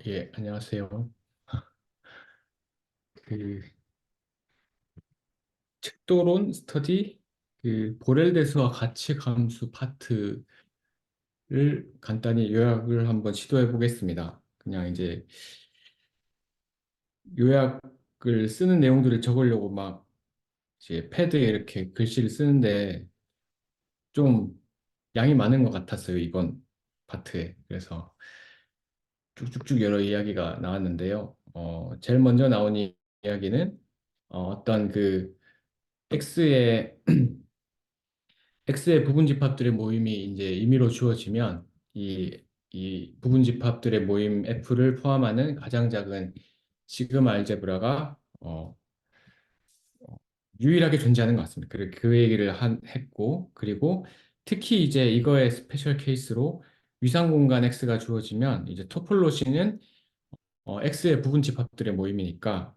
예, 안녕하세요. 그 책도론 스터디 보렐대스와 가치함수 파트를 간단히 요약을 한번 시도해 보겠습니다. 그냥 이제 요약을 쓰는 내용들을 적으려고 막 이제 패드에 이렇게 글씨를 쓰는데 좀 양이 많은 것 같았어요, 이번 파트에. 그래서 쭉쭉쭉 여러 이야기가 나왔는데요. 제일 먼저 나온 이야기는 어떤 X의 X의 부분집합들의 모임이 이제 임의로 주어지면 이 부분집합들의 모임 F를 포함하는 가장 작은 시그마 알제브라가 유일하게 존재하는 것 같습니다. 그 얘기를 했고, 그리고 특히 이제 이거의 스페셜 케이스로 위상 공간 X가 주어지면 이제 토폴로지는 X의 부분 집합들의 모임이니까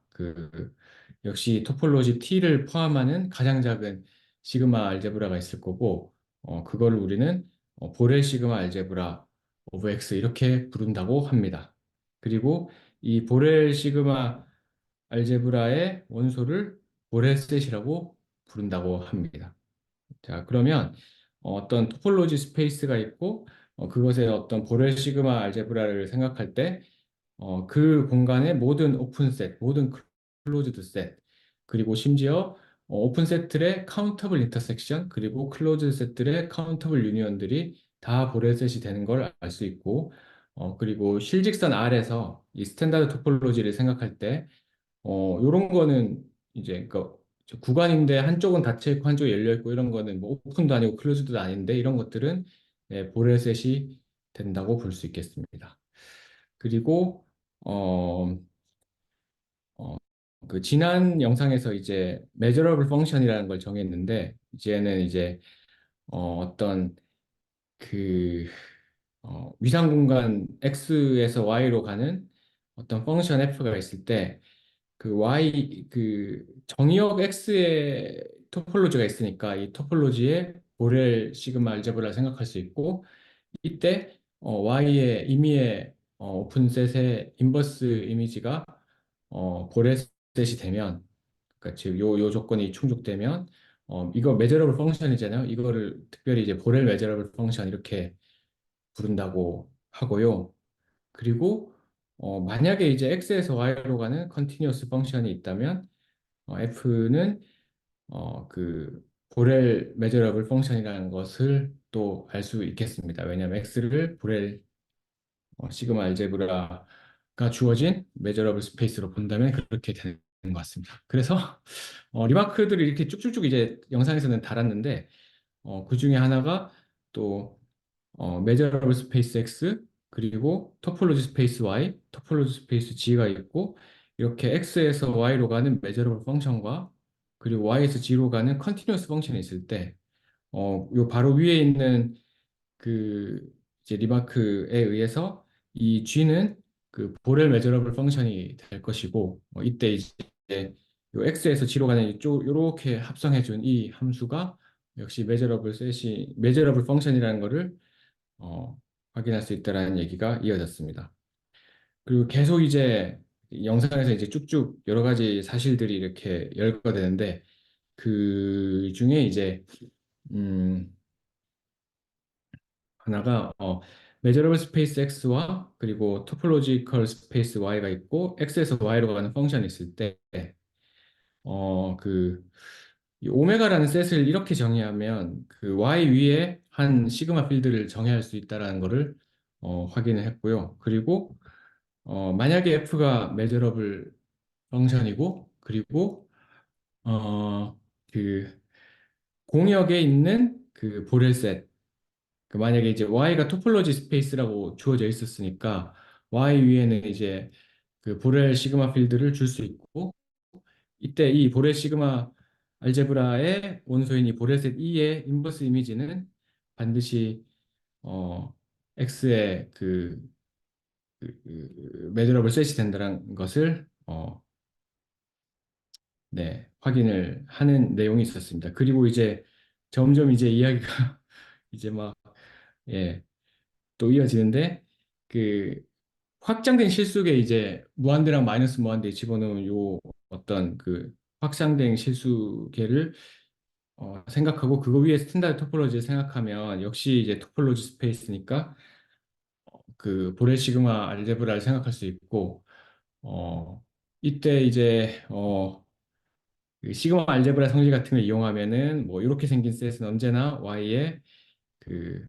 역시 토폴로지 T를 포함하는 가장 작은 시그마 알제브라가 있을 거고 그걸 우리는 보렐 시그마 알제브라 오브 X 이렇게 부른다고 합니다. 그리고 이 보렐 시그마 알제브라의 원소를 보렐 셋이라고 부른다고 합니다. 자, 그러면 어떤 토폴로지 스페이스가 있고 그것의 어떤 보렐 시그마 알제브라를 생각할 때 그 공간의 모든 오픈 셋, 모든 클로즈드 셋, 그리고 심지어 오픈 셋들의 카운터블 인터섹션, 그리고 클로즈드 셋들의 카운터블 유니언들이 다 보레셋이 되는 걸 알 수 있고, 그리고 실직선 R에서 이 스탠다드 토폴로지를 생각할 때, 요런 거는 이제 저 구간인데 한쪽은 닫혀 있고 한쪽이 열려 있고 이런 거는 뭐 오픈도 아니고 클로즈도 아닌데 이런 것들은 네, 보레셋이 된다고 볼 수 있겠습니다. 그리고 어, 어, 그 지난 영상에서 이제 measurable function이라는 걸 정했는데 이제는 이제 어떤 그 위상 공간 x에서 y로 가는 어떤 펑션 f가 있을 때 그 y 정의역 x의 토폴로지가 있으니까 이 토폴로지의 보렐 시그마 알제브라를 생각할 수 있고 이때 Y의 임의의 오픈셋의 인버스 이미지가 보레셋이 되면 그러니까 즉 요 조건이 충족되면 이거 메저러블 펑션이잖아요. 이거를 특별히 이제 보렐 메저러블 펑션 이렇게 부른다고 하고요. 그리고 만약에 이제 X에서 Y로 가는 컨티뉴어스 펑션이 있다면 F는 보렐 메저러블 펑션이라는 것을 또 알 수 있겠습니다. 왜냐하면 X를 보렐 시그마 알제브라가 주어진 메저러블 스페이스로 본다면 그렇게 되는 것 같습니다. 그래서 리마크들을 이렇게 쭉쭉쭉 이제 영상에서는 달았는데 그 중에 하나가 또 메저러블 스페이스 X 그리고 토폴로지 스페이스 Y, 토폴로지 스페이스 G가 있고 이렇게 X에서 Y로 가는 메저러블 펑션과 그리고 Y에서 G로 가는 컨티뉴어스 펑션이 있을 때 요 바로 위에 있는 그 이제 리마크에 의해서 이 G는 그 보렐 메저러블 펑션이 될 것이고 이때 이제 요 X에서 G로 가는 이쪽 요렇게 합성해 준 이 함수가 역시 메저러블 펑션이라는 거를 어, 확인할 수 있다라는 얘기가 이어졌습니다. 그리고 계속 이제 이 영상에서 이제 쭉쭉 여러 가지 사실들이 이렇게 열거되는데 그 중에 이제 음, 하나가 measurable space x와 그리고 topological space y가 있고 x에서 y로 가는 펑션이 있을 때 이 오메가라는 셋을 이렇게 정의하면 그 y 위에 한 시그마 필드를 정의할 수 있다라는 것을 확인을 했고요. 그리고 만약에 f가 measurable 펑션이고 그리고 어, 그 공역에 있는 그 보렐셋 만약에 이제 Y가 토폴로지 스페이스라고 주어져 있었으니까 Y 위에는 이제 그 보렐 시그마 필드를 줄 수 있고 이때 이 보렐 시그마 알제브라의 원소인 이 보렐셋 E의 인버스 이미지는 반드시 X의 매저러블 셋이 된다는 것을 네, 확인을 하는 내용이 있었습니다. 그리고 이제 점점 이제 이야기가 이제 막 예, 또 이어지는데 그 확장된 실수계 이제 무한대랑 마이너스 무한대 집어넣은 요 어떤 그 확장된 실수계를 생각하고 그거 위에 스탠다드 토폴로지를 생각하면 역시 이제 토폴로지 스페이스니까 그 보레 시그마 알제브라를 생각할 수 있고 어, 이때 이제 그 시그마 알제브라 성질 같은 걸 이용하면은 뭐 이렇게 생긴 셋은 언제나 Y의 그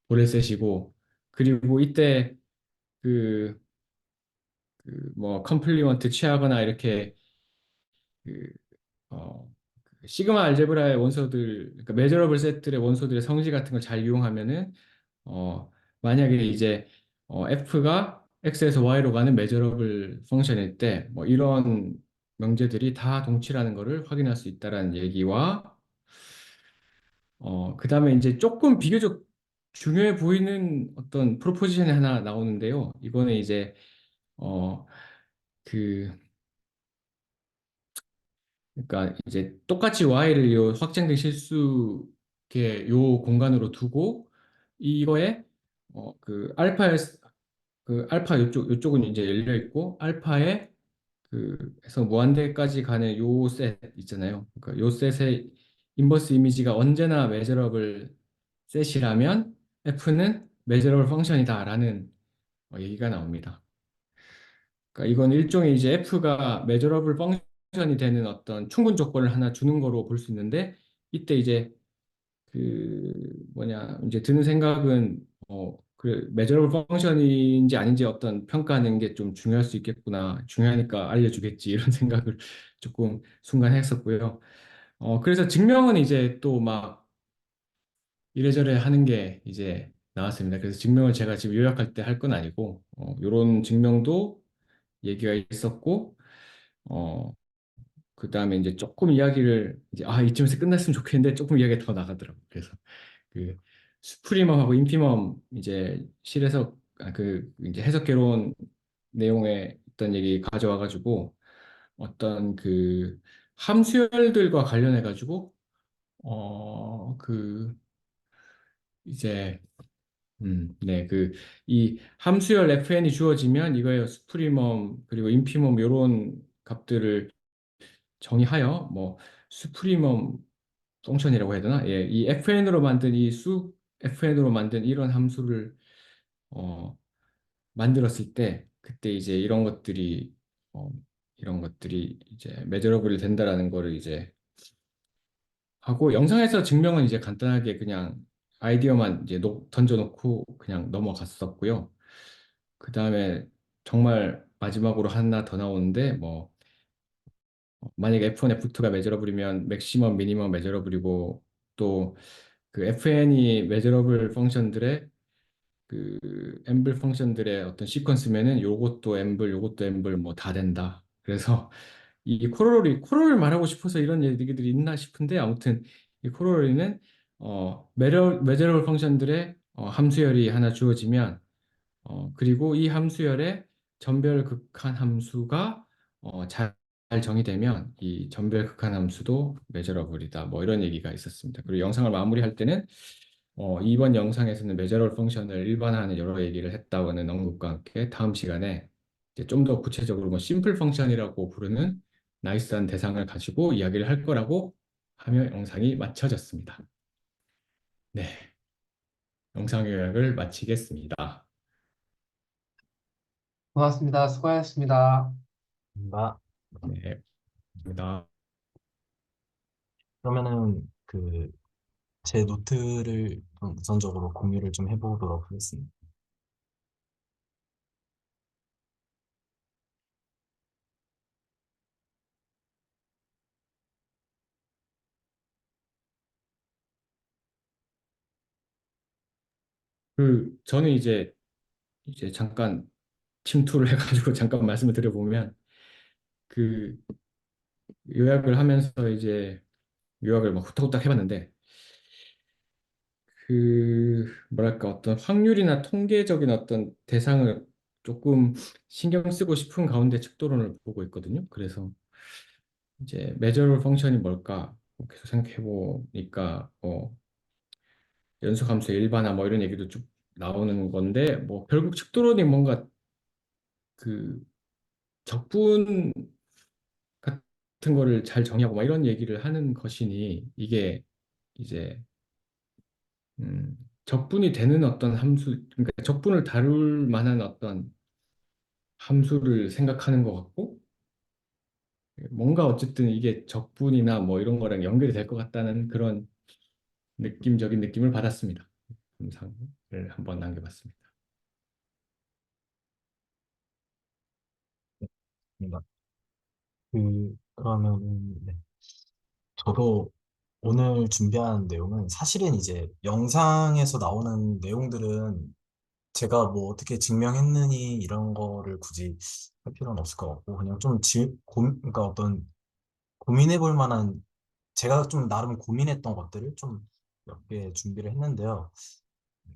보레 셋이고 그리고 이때 그 뭐 컴플리먼트 취하거나 이렇게 그, 어, 그 시그마 알제브라의 원소들, 그러니까 메저러블 셋들의 원소들의 성질 같은 걸 잘 이용하면은 어, 만약에 이제 f가 x에서 y로 가는 메저러블 펑션일 때 뭐 이런 명제들이 다 동치라는 것을 확인할 수 있다라는 얘기와 그다음에 이제 조금 비교적 중요해 보이는 어떤 프로포지션이 하나 나오는데요. 이거는 이제 어, 그 그러니까 이제 똑같이 y를 요 확장된 실수의 요 공간으로 두고 이거에 그 알파 요쪽은 이제 열려 있고 알파에 그 해서 무한대까지 가는 요 셋 있잖아요. 그러니까 요 셋의 인버스 이미지가 언제나 메저러블 셋이라면 f는 메저러블 펑션이다라는 얘기가 나옵니다. 그러니까 이건 일종의 이제 f가 measurable 펑션이 되는 어떤 충분 조건을 하나 주는 거로 볼 수 있는데 이때 이제 그 뭐냐 이제 드는 생각은 그 measurable 펑션인지 아닌지 어떤 평가하는 게 좀 중요할 수 있겠구나 중요하니까 알려주겠지 이런 생각을 조금 순간 했었고요. 그래서 증명은 이제 또 막 이래저래 하는 게 이제 나왔습니다. 그래서 증명을 제가 지금 요약할 때 할 건 아니고 이런 증명도 얘기가 있었고 어, 그 다음에 이제 조금 이야기를 이제 이쯤에서 끝났으면 좋겠는데 조금 이야기가 더 나가더라고. 그래서 그 수프리멈하고 인피멈 이제 실에서 그 이제 해석개론 내용에 있던 얘기 가져와가지고 어떤 그 함수열들과 관련해가지고 그 이제 네, 그 이 함수열 fn이 주어지면 이거예요. 수프리멈 그리고 인피멈 요런 값들을 정의하여 뭐 수프리멈 펑션이라고 해야 되나? 예, 이 fn으로 만든 이 수 fn으로 만든 이런 함수를 어, 만들었을 때 그때 이제 어, 이런 것들이 이제 메저러블이 된다라는 거를 이제 하고 영상에서 증명은 이제 간단하게 그냥 아이디어만 이제 던져놓고 그냥 넘어갔었고요. 그 다음에 정말 마지막으로 하나 더 나오는데 뭐 만약에 F1, F2가 메저러블이면 맥시멈, 미니멈 메저러블이고 또 그 FN이 메저러블 펑션들의 그 엠블 펑션들의 어떤 시퀀스면은 요것도 엠블, 요것도 엠블 뭐 다 된다. 그래서 이 코로를 말하고 싶어서 이런 얘기들이 있나 싶은데 아무튼 이 코로리는 메저러블 펑션들의 함수열이 하나 주어지면 그리고 이 함수열의 전별 극한 함수가 잘 정의되면 이 전별 극한 함수도 메저러블이다. 뭐 이런 얘기가 있었습니다. 그리고 영상을 마무리할 때는 이번 영상에서는 메저러블 펑션을 일반화하는 여러 얘기를 했다고는 언급과 함께 다음 시간에 이제 좀 더 구체적으로 뭐 심플 펑션이라고 부르는 나이스한 대상을 가지고 이야기를 할 거라고 하며 영상이 마쳐졌습니다. 네, 영상 요약을 마치겠습니다. 고맙습니다. 수고하셨습니다. 아, 네, 감사합니다. 그러면은 제 노트를 좀 우선적으로 공유를 좀 해보도록 하겠습니다. 저는 이제 잠깐 침투를 해가지고 잠깐 말씀을 드려보면 그 요약을 하면서 이제 요약을 막 후딱후딱 해봤는데 그 뭐랄까 어떤 확률이나 통계적인 어떤 대상을 조금 신경 쓰고 싶은 가운데 척도론을 보고 있거든요. 그래서 이제 메저럴 펑션이 뭘까 계속 생각해 보니까 연속함수의 일반화 뭐 이런 얘기도 쭉 나오는 건데 뭐 결국 척도론이 뭔가 그 적분 같은 거를 잘 정의하고 막 이런 얘기를 하는 것이니 이게 이제 적분이 되는 어떤 함수, 그러니까 적분을 다룰 만한 어떤 함수를 생각하는 것 같고 뭔가 어쨌든 이게 적분이나 뭐 이런 거랑 연결이 될 것 같다는 그런 느낌적인 느낌을 받았습니다. 감상을 한번 남겨봤습니다. 뭔가 그러면은 네. 저도 오늘 준비한 내용은 사실은 이제 영상에서 나오는 내용들은 제가 뭐 어떻게 증명했느니 이런 거를 굳이 할 필요는 없을 것 같고 그냥 좀 그러니까 어떤 고민해 볼 만한 제가 좀 나름 고민했던 것들을 좀 몇 개 준비를 했는데요.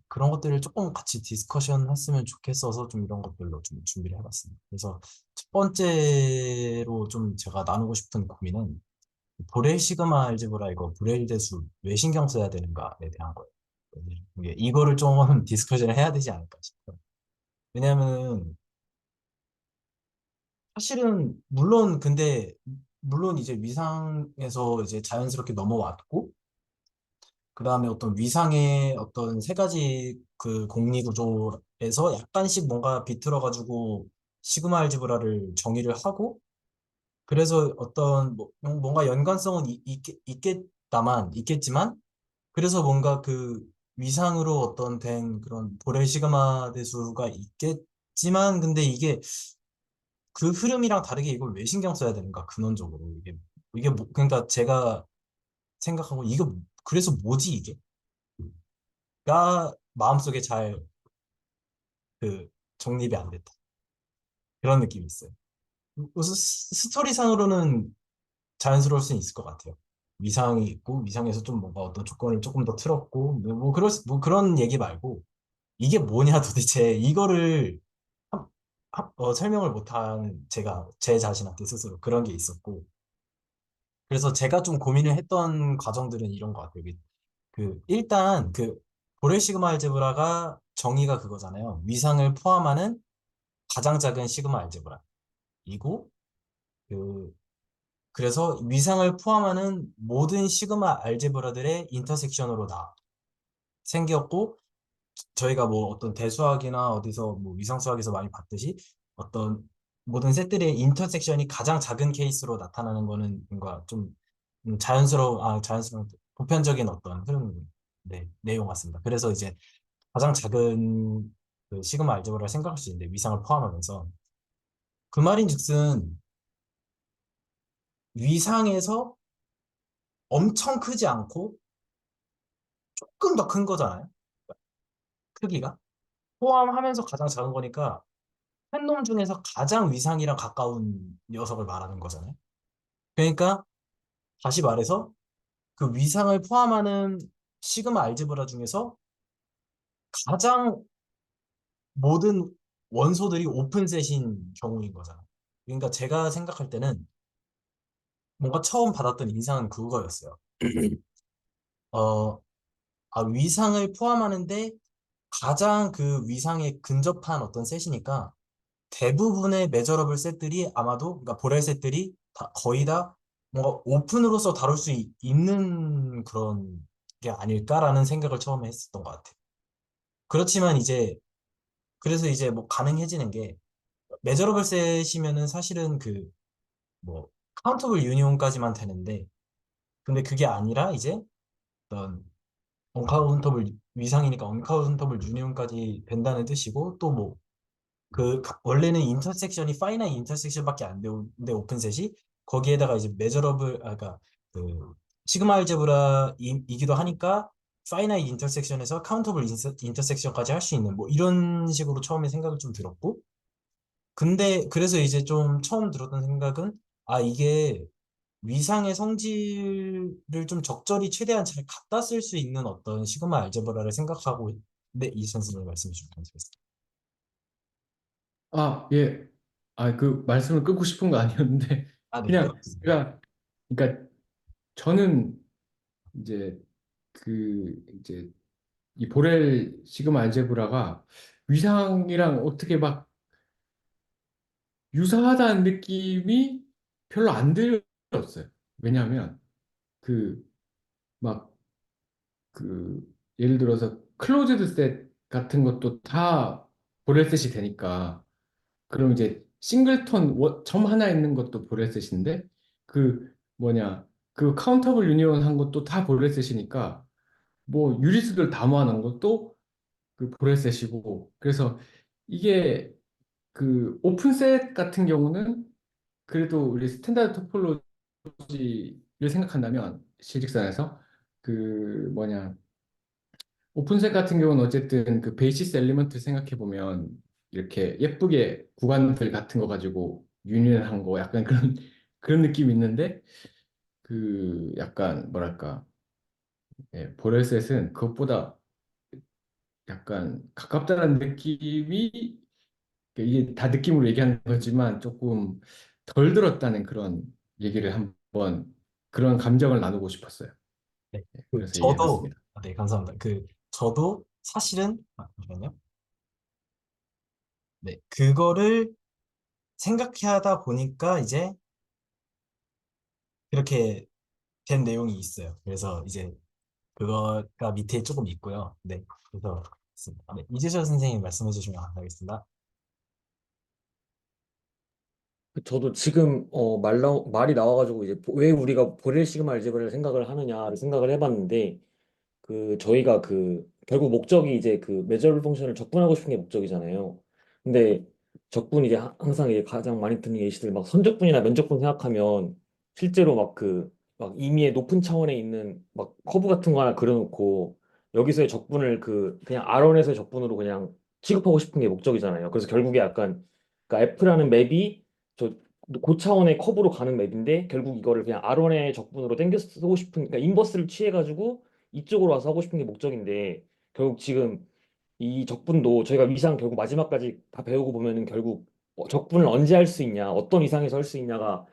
그런 것들을 조금 같이 디스커션 했으면 좋겠어서 좀 이런 것들로 좀 준비를 해봤습니다. 그래서 첫 번째로 좀 제가 나누고 싶은 고민은 보렐 시그마 알제브라 이거 브레일 대수 왜 신경 써야 되는가에 대한 거예요. 이거를 좀 디스커션을 해야 되지 않을까 싶어요. 왜냐하면 사실은 물론 근데 물론 이제 위상에서 이제 자연스럽게 넘어왔고 그 다음에 어떤 위상의 어떤 세 가지 그 공리 구조에서 약간씩 뭔가 비틀어가지고 시그마 알제브라를 정의를 하고 그래서 어떤 뭔가 연관성은 있겠지만 그래서 뭔가 그 위상으로 어떤 된 그런 보레 시그마 대수가 있겠지만 근데 이게 그 흐름이랑 다르게 이걸 왜 신경 써야 되는가 근원적으로 이게 그러니까 제가 생각하고 이거 그래서 뭐지 이게 가 마음속에 잘 그 정립이 안 됐다 그런 느낌이 있어요. 그래서 스토리상으로는 자연스러울 수는 있을 것 같아요. 위상이 있고 위상에서 좀 뭔가 어떤 조건을 조금 더 틀었고 뭐 그런 얘기 말고 이게 뭐냐 도대체 이거를 설명을 못한 제가 제 자신한테 스스로 그런 게 있었고 그래서 제가 좀 고민을 했던 과정들은 이런 것 같아요. 일단 그 보레 시그마 알제브라가 정의가 그거잖아요. 위상을 포함하는 가장 작은 시그마 알제브라이고 그 그래서 위상을 포함하는 모든 시그마 알제브라들의 인터섹션으로 다 생겼고 저희가 뭐 어떤 대수학이나 어디서 뭐 위상수학에서 많이 봤듯이 어떤 모든 셋들의 인터섹션이 가장 작은 케이스로 나타나는 거는 뭔가 좀 자연스러운 보편적인 어떤 흐름 네, 내용 같습니다. 그래서 이제 가장 작은 그 시그마 알제브라를 생각할 수 있는데 위상을 포함하면서 그 말인즉슨 위상에서 엄청 크지 않고 조금 더 큰 거잖아요. 크기가 포함하면서 가장 작은 거니까 한 놈 중에서 가장 위상이랑 가까운 녀석을 말하는 거잖아요. 그러니까 다시 말해서 그 위상을 포함하는 시그마 알제브라 중에서 가장 모든 원소들이 오픈셋인 경우인 거잖아요. 그러니까 제가 생각할 때는 뭔가 처음 받았던 인상은 그거였어요. 어, 위상을 포함하는데 가장 그 위상에 근접한 어떤 셋이니까 대부분의 메저러블 셋들이 아마도 그러니까 보렐 셋들이 거의 다 뭔가 오픈으로서 다룰 수 있는 그런 게 아닐까라는 생각을 처음에 했었던 것 같아요. 그렇지만 이제 그래서 이제 뭐 가능해지는 게 메저러블 셋이면은 사실은 그 뭐 카운터블 유니온까지만 되는데 근데 그게 아니라 이제 어떤 언카운터블 위상이니까 언카운터블 유니온까지 된다는 뜻이고 또뭐 원래는 인터섹션이 파이나이 인터섹션밖에 안 되는데 오픈셋이 거기에다가 이제 메저러블 그러니까 그 시그마 알제브라이기도 하니까 파이나이 인터섹션에서 카운터블 인터섹션까지 할 수 있는 뭐 이런 식으로 처음에 생각을 좀 들었고 근데 그래서 이제 좀 처음 들었던 생각은 이게 위상의 성질을 좀 적절히 최대한 잘 갖다 쓸 수 있는 어떤 시그마 알제브라를 생각하고 네, 이 선생님 말씀해 주시면 감사하겠습니다. 예. 그 말씀을 끊고 싶은 거 아니었는데 네, 네. 그냥 그러니까 저는 이제 이제 이 보렐 시그마 알제브라가 위상이랑 어떻게 막 유사하다는 느낌이 별로 안 들었어요. 왜냐하면 그 막 그 예를 들어서 클로즈드 셋 같은 것도 다 보레셋이 되니까 그럼 이제 싱글턴 점 하나 있는 것도 보레셋인데 그 뭐냐 그 카운터블 유니온 한 것도 다 보레셋이니까 뭐 유리수들 다 모아놓은 것도 그 보레셋이고 그래서 이게 그 오픈셋 같은 경우는 그래도 우리 스탠다드 토폴로지를 생각한다면 시직선에서 그 뭐냐 오픈셋 같은 경우는 어쨌든 그 베이시스 엘리먼트 생각해 보면 이렇게 예쁘게 구간들 같은 거 가지고 유니언한 거 약간 그런 그런 느낌이 있는데 그 약간 뭐랄까 보레셋은 그것보다 약간 가깝다는 느낌이 이게 다 느낌으로 얘기하는 거지만 조금 덜 들었다는 그런 얘기를 한번 그런 감정을 나누고 싶었어요. 네. 그래서 저도, 얘기해봤습니다. 네, 감사합니다. 저도 사실은, 잠시만요. 네, 그거를 생각해 하다 보니까 이제 그렇게 된 내용이 있어요. 그래서 이제 그거가 밑에 조금 있고요. 네, 그래서, 있습니다. 네, 이재철 선생님 말씀해 주시면 감사하겠습니다. 저도 지금 말이 나와가지고 이제 왜 우리가 보렐 시그마 알제브라를 생각을 하느냐를 생각을 해봤는데 그 저희가 그 결국 목적이 이제 그 메저러블 펑션을 적분하고 싶은 게 목적이잖아요. 근데 적분 이제 항상 이제 가장 많이 듣는 예시들 막 선적분이나 면적분 생각하면 실제로 막 그 막 임의의 높은 차원에 있는 막 커브 같은 거 하나 그려놓고 여기서의 적분을 그 그냥 R1에서의 적분으로 그냥 취급하고 싶은 게 목적이잖아요. 그래서 결국에 약간 그러니까 F라는 맵이 저 고차원의 커브로 가는 맵인데 결국 이거를 그냥 R1의 적분으로 땡겨 쓰고 싶은 그러니까 인버스를 취해가지고 이쪽으로 와서 하고 싶은 게 목적인데 결국 지금 이 적분도 저희가 위상 결국 마지막까지 다 배우고 보면은 결국 적분을 언제 할 수 있냐 어떤 위상에서 할 수 있냐가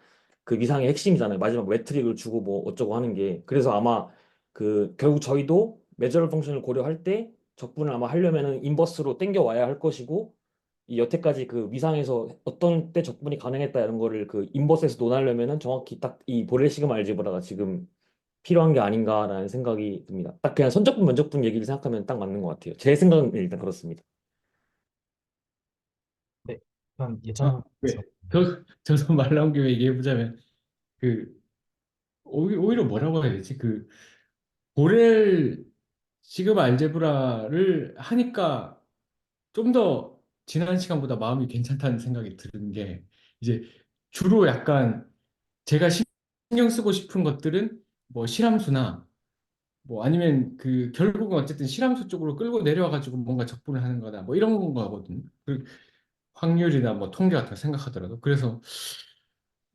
그 위상의 핵심이잖아요. 마지막 매트릭을 주고 뭐 어쩌고 하는 게 그래서 아마 그 결국 저희도 매저럴 펑션을 고려할 때 적분을 아마 하려면은 인버스로 땡겨 와야 할 것이고 이 여태까지 그 위상에서 어떤 때 적분이 가능했다 이런 거를 그 인버스에서 논하려면은 정확히 딱 이 보레 시그마 알제브라가 지금 필요한 게 아닌가라는 생각이 듭니다. 딱 그냥 선적분 면적분 얘기를 생각하면 딱 맞는 것 같아요. 제 생각은 일단 그렇습니다. 네, 그럼 아, 예찬 네. 저도 말 나온 김에 얘기해보자면 그 오히려 뭐라고 해야 되지? 그 보렐 시그마 알제브라를 하니까 좀 더 지난 시간보다 마음이 괜찮다는 생각이 드는 게 이제 주로 약간 제가 신경 쓰고 싶은 것들은 뭐 실함수나 뭐 아니면 그 결국은 어쨌든 실함수 쪽으로 끌고 내려와가지고 뭔가 적분을 하는 거다 뭐 이런 거거든요. 그 확률이나 뭐 통계 같은 거 생각하더라도 그래서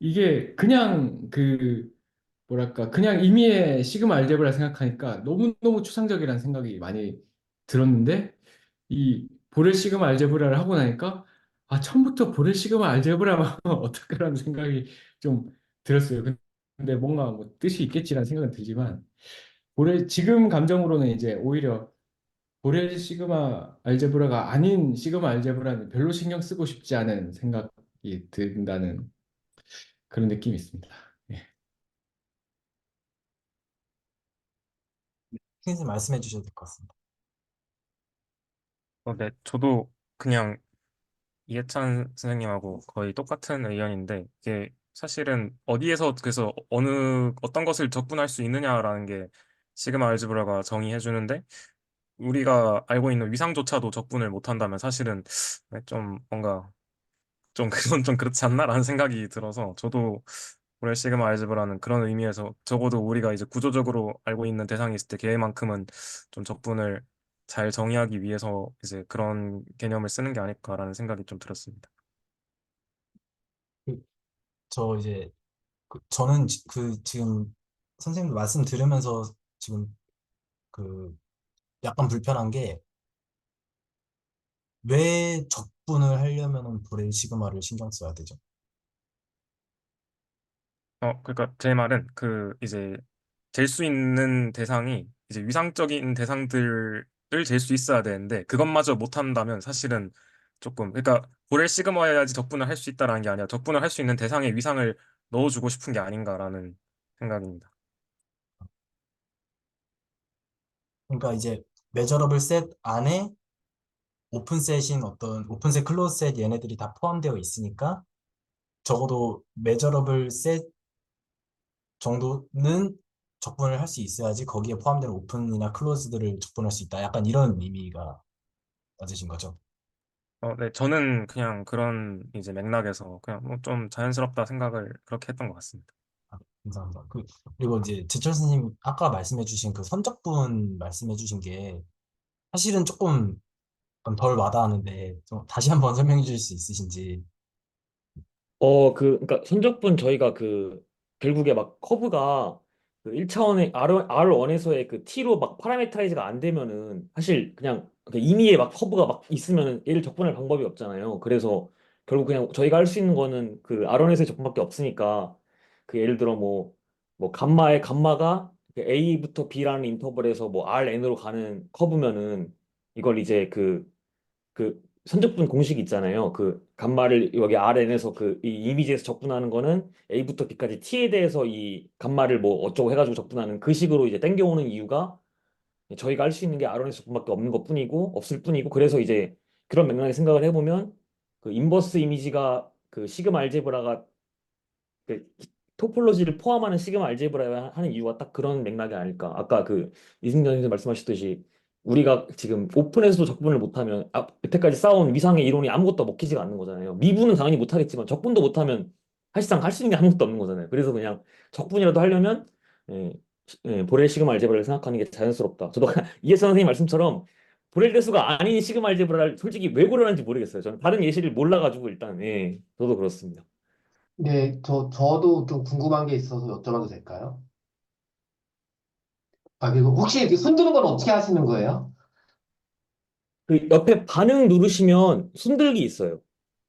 이게 그냥 그 뭐랄까 그냥 임의의 시그마 알제브라 생각하니까 너무너무 추상적이라는 생각이 많이 들었는데 이 보레 시그마 알제브라를 하고 나니까 아 처음부터 보레 시그마 알제브라만 어떡하라는 생각이 좀 들었어요. 근데 뭔가 뭐 뜻이 있겠지라는 생각은 들지만 보레 지금 감정으로는 이제 오히려 보레 시그마 알제브라가 아닌 시그마 알제브라는 별로 신경 쓰고 싶지 않은 생각이 든다는 그런 느낌이 있습니다. 예. 선생님 말씀해 주셔도 될 것 같습니다. 네, 저도 그냥 이해찬 선생님하고 거의 똑같은 의견인데, 이게 사실은 어디에서 그래서 어떤 것을 적분할 수 있느냐라는 게 시그마 알즈브라가 정의해 주는데, 우리가 알고 있는 위상조차도 적분을 못 한다면 사실은 좀 뭔가 좀 그건 좀 그렇지 않나라는 생각이 들어서 저도 보레 시그마 알즈브라는 그런 의미에서 적어도 우리가 이제 구조적으로 알고 있는 대상이 있을 때 걔만큼은 좀 적분을 잘 정의하기 위해서 이제 그런 개념을 쓰는 게 아닐까라는 생각이 좀 들었습니다. 그, 저 이제 저는 지금 선생님 말씀 들으면서 지금 그 약간 불편한 게 왜 적분을 하려면은 브레일 시그마를 신경 써야 되죠? 그러니까 제 말은 그 이제 잴 수 있는 대상이 이제 위상적인 대상들을 잴 수 있어야 되는데 그것마저 못 한다면 사실은 조금 그러니까 보렐 시그마여야지 적분을 할 수 있다라는 게 아니라 적분을 할 수 있는 대상의 위상을 넣어주고 싶은 게 아닌가라는 생각입니다. 그러니까 이제 메저러블 셋 안에 오픈셋인 어떤 오픈셋, 클로즈셋 얘네들이 다 포함되어 있으니까 적어도 메저러블 셋 정도는 적분을 할 수 있어야지 거기에 포함되는 오픈이나 클로즈들을 적분할 수 있다. 약간 이런 의미가 맞으신 거죠? 네, 저는 그냥 그런 이제 맥락에서 그냥 뭐 좀 자연스럽다 생각을 그렇게 했던 것 같습니다. 아, 감사합니다. 그리고 이제 제철 선생님 아까 말씀해주신 그 선적분 말씀해주신 게 사실은 조금 덜 와닿았는데 좀 다시 한번 설명해 주실 수 있으신지. 그러니까 선적분 저희가 결국에 막 커브가 그 1차원의 R1에서의 그 T로 막 파라메트라이즈가 안 되면은 사실 그냥 그 임의의 막 커브가 막 있으면은 얘를 적분할 방법이 없잖아요. 그래서 결국 그냥 저희가 할 수 있는 거는 그 R1에서의 적분밖에 없으니까 그 예를 들어 뭐 감마가 그 A부터 B라는 인터벌에서 뭐 RN으로 가는 커브면은 이걸 이제 그 선적분 공식 있잖아요. 그 감마를 여기 Rn에서 이 이미지에서 적분하는 거는 A부터 B까지 T에 대해서 이 감마를 뭐 어쩌고 해가지고 적분하는 그 식으로 이제 땡겨오는 이유가 저희가 할 수 있는 게 Rn에서 적분밖에 없는 것뿐이고 없을 뿐이고 그래서 이제 그런 맥락에 생각을 해보면 그 인버스 이미지가 그 시그마 알제브라가 그 토폴로지를 포함하는 시그마 알제브라 하는 이유가 딱 그런 맥락이 아닐까. 아까 이승전 선생님 말씀하셨듯이 우리가 지금 오픈에서도 적분을 못하면 여태까지 쌓아온 위상의 이론이 아무것도 먹히지가 않는 거잖아요. 미분은 당연히 못하겠지만 적분도 못하면 사실상 할 수 있는 게 아무것도 없는 거잖아요. 그래서 그냥 적분이라도 하려면 예, 보렐 시그마 알제브라를 생각하는 게 자연스럽다. 저도 이해선 선생님 말씀처럼 보렐 대수가 아닌 시그마 알제브라를 솔직히 왜 고르는지 모르겠어요. 저는 다른 예시를 몰라가지고 일단 저도 그렇습니다. 네, 저도 좀 궁금한 게 있어서 여쭤봐도 될까요? 아, 그리고 혹시 이렇게 손드는 건 어떻게 하시는 거예요? 그 옆에 반응 누르시면 손들기 있어요.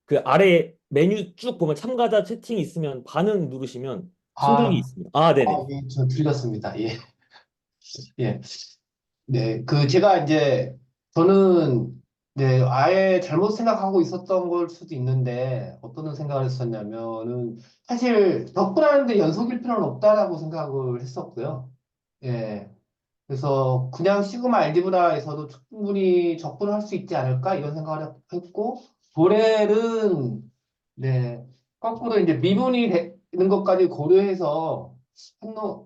그 아래 메뉴 쭉 보면 참가자 채팅이 있으면 반응 누르시면 손들기 아, 있습니다. 아, 네네. 예, 저 들렸습니다. 예, 예. 네, 제가 이제, 저는, 네, 아예 잘못 생각하고 있었던 걸 수도 있는데, 어떤 생각을 했었냐면은, 사실, 접근하는데 연속일 필요는 없다라고 생각을 했었고요. 예. 그래서 그냥 시그마 알지브라에서도 충분히 접근할 수 있지 않을까 이런 생각을 했고 도렐은 네 거꾸로 이제 미분이 되는 것까지 고려해서